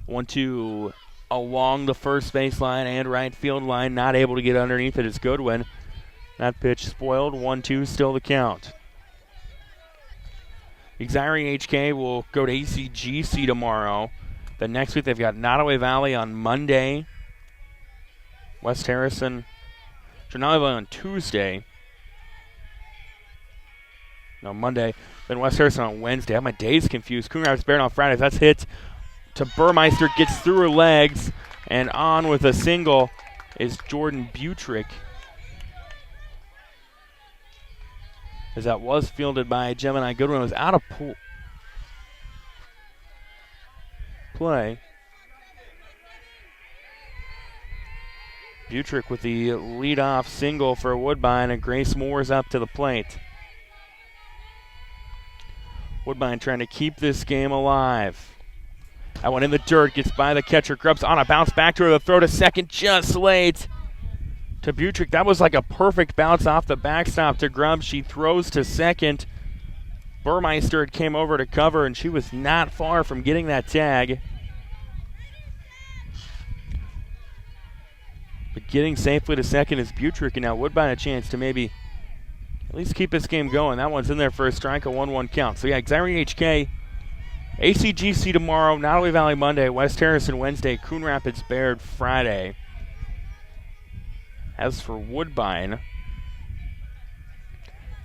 1-2 along the first baseline and right field line. Not able to get underneath it is Goodwin. That pitch spoiled. 1-2 still the count. Exira EHK will go to ACGC tomorrow. Then next week they've got Nottoway Valley on Monday. West Harrison. Nottoway Valley on Tuesday. No, Monday. Then West Harrison on Wednesday. I have my days confused. Coon Rapids Baird on Fridays. That's hit to Burmeister. Gets through her legs. And on with a single is Jordan Butrick. As that was fielded by Gemini Goodwin. It was out of play. Butrick with the leadoff single for Woodbine, and Grace Moore's up to the plate. Woodbine trying to keep this game alive. That one in the dirt, gets by the catcher. Grubbs on a bounce back to her. The throw to second just late to Butrick. That was like a perfect bounce off the backstop to Grubbs. She throws to second. Burmeister came over to cover, and she was not far from getting that tag. But getting safely to second is Butrick, and now Woodbine a chance to maybe at least keep this game going. That one's in there for a strike, a 1-1 count. So yeah, Exira EHK, ACGC tomorrow, Nottoway Valley Monday, West Harrison Wednesday, Coon Rapids Baird Friday. As for Woodbine,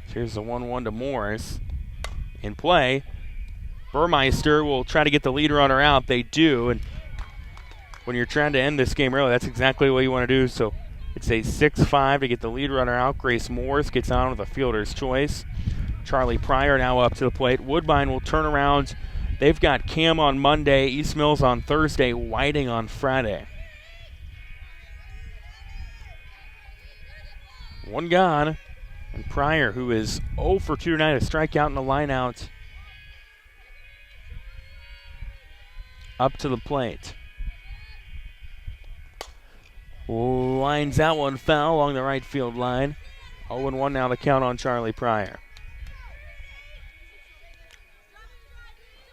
here's the 1-1 to Morris. In play, Burmeister will try to get the lead runner out. They do, and when you're trying to end this game early, that's exactly what you want to do. So it's a 6-5 to get the lead runner out. Grace Morris gets on with a fielder's choice. Charlie Pryor now up to the plate. Woodbine will turn around. They've got Cam on Monday, East Mills on Thursday, Whiting on Friday. One gone. And Pryor, who is 0 for 2 tonight, a strikeout and a lineout, up to the plate. Lines that one foul along the right field line. 0-1 now the count on Charlie Pryor.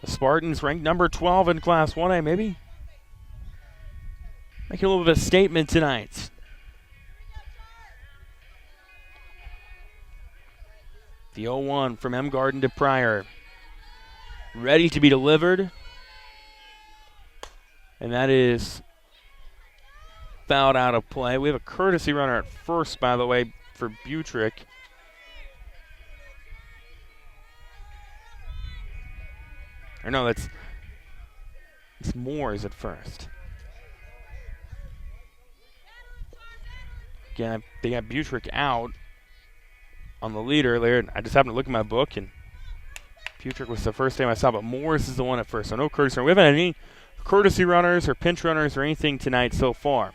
The Spartans ranked number 12 in Class 1A, maybe making a little bit of a statement tonight. The 0-1 from M. Garden to Pryor. Ready to be delivered. And that is fouled out of play. We have a courtesy runner at first, by the way, for Butrick. Or no, it's Moores at first. Again, they got Butrick out on the leader there. I just happened to look at my book, and Butrick was the first name I saw, but Morris is the one at first. So no courtesy runner. We haven't had any courtesy runners or pinch runners or anything tonight so far.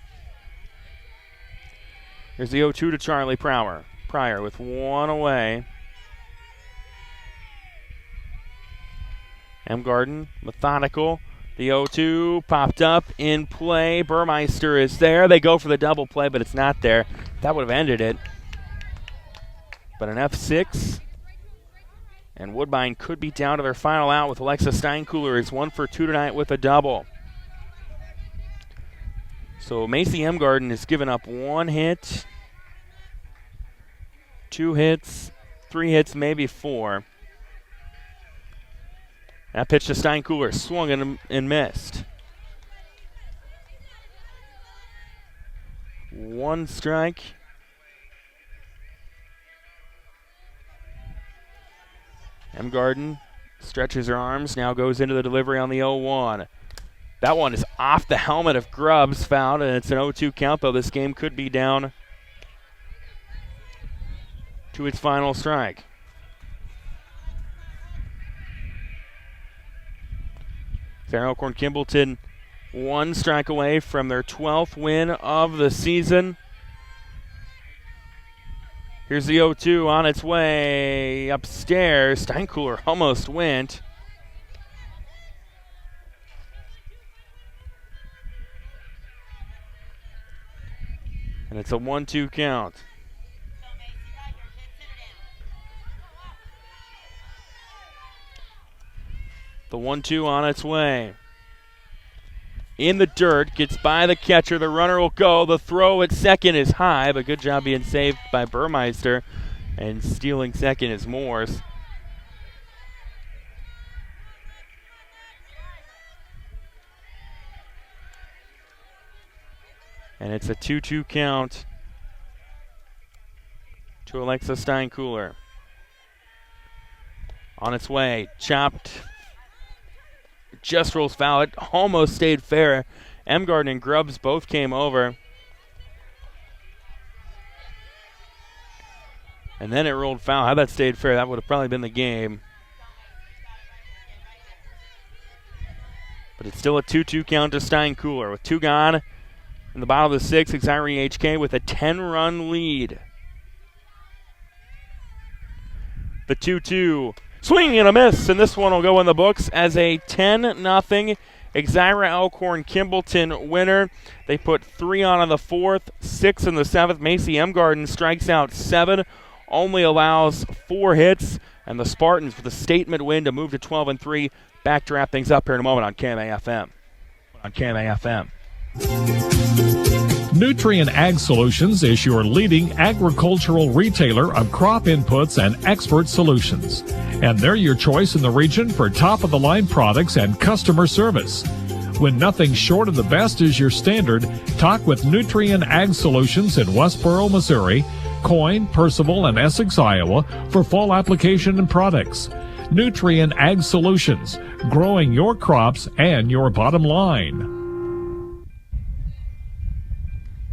Here's the 0-2 to Charlie Pryor. Pryor with one away. M. Garden, methodical. The 0-2 popped up in play. Burmeister is there. They go for the double play, but it's not there. That would have ended it. But an F6. And Woodbine could be down to their final out with Alexa Steinkühler. Is 1 for 2 tonight with a double. So Macy M. Garden has given up 1 hit, 2 hits, 3 hits, maybe 4. That pitch to Steinkühler, swung and missed. 1 strike. M. Garden stretches her arms, now goes into the delivery on the 0-1. That one is off the helmet of Grubbs, fouled, and it's an 0-2 count, though this game could be down to its final strike. Fair Elkhorn Kimballton 1 strike away from their 12th win of the season. Here's the 0-2 on its way upstairs. Steinkühler almost went. And it's a 1-2 count. The 1-2 on its way. In the dirt, gets by the catcher. The runner will go. The throw at second is high, but good job being saved by Burmeister. And stealing second is Morse. And it's a 2-2 count to Alexa Steinkühler. On its way, chopped. Just rolls foul. It almost stayed fair. Emgarden and Grubbs both came over. And then it rolled foul. Had that stayed fair, that would have probably been the game. But it's still a 2-2 count to Steinkühler. With 2 gone in the bottom of the 6th, Exira EHK with a 10-run lead. The 2-2. Swing and a miss, and this one will go in the books as a 10-0 Exira Elkhorn Kimballton winner. They put 3 on in the 4th, 6 in the 7th. Macy Emgarden strikes out 7, only allows 4 hits, and the Spartans with a statement win to move to 12-3. Back to wrap things up here in a moment on KMAFM. Nutrien Ag Solutions is your leading agricultural retailer of crop inputs and expert solutions. And they're your choice in the region for top-of-the-line products and customer service. When nothing short of the best is your standard, talk with Nutrien Ag Solutions in Westboro, Missouri, Coyne, Percival, and Essex, Iowa for fall application and products. Nutrien Ag Solutions, growing your crops and your bottom line.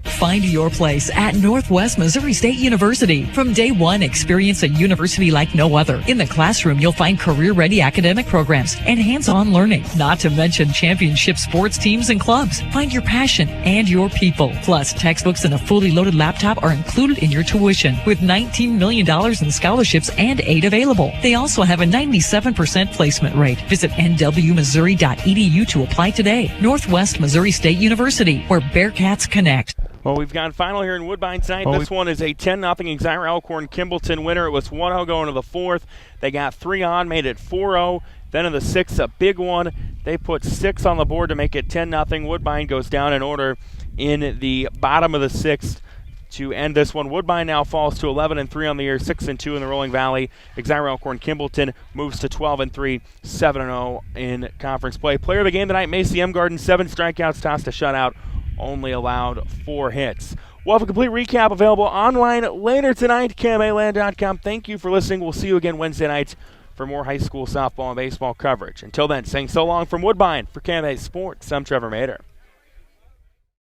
Find your place at Northwest Missouri State University. From day one, experience a university like no other. In the classroom, you'll find career-ready academic programs and hands-on learning, not to mention championship sports teams and clubs. Find your passion and your people. Plus, textbooks and a fully loaded laptop are included in your tuition, with $19 million in scholarships and aid available. They also have a 97% placement rate. Visit nwmissouri.edu to apply today. Northwest Missouri State University, where Bearcats connect. Well, we've got final here in Woodbine tonight. This one is a 10-0 Exira Elkhorn Kimballton winner. It was 1-0 going to the 4th. They got 3 on, made it 4-0. Then in the 6th, a big one. They put 6 on the board to make it 10-0. Woodbine goes down in order in the bottom of the 6th to end this one. Woodbine now falls to 11-3 on the year, 6-2 in the Rolling Valley. Exira Elkhorn Kimballton moves to 12-3, 7-0 in conference play. Player of the game tonight, Macy Emgarden, 7 strikeouts, tossed a shutout. Only allowed 4 hits. We'll have a complete recap available online later tonight, KMAland.com. Thank you for listening. We'll see you again Wednesday night for more high school softball and baseball coverage. Until then, saying so long from Woodbine. For KMA Sports, I'm Trevor Mader.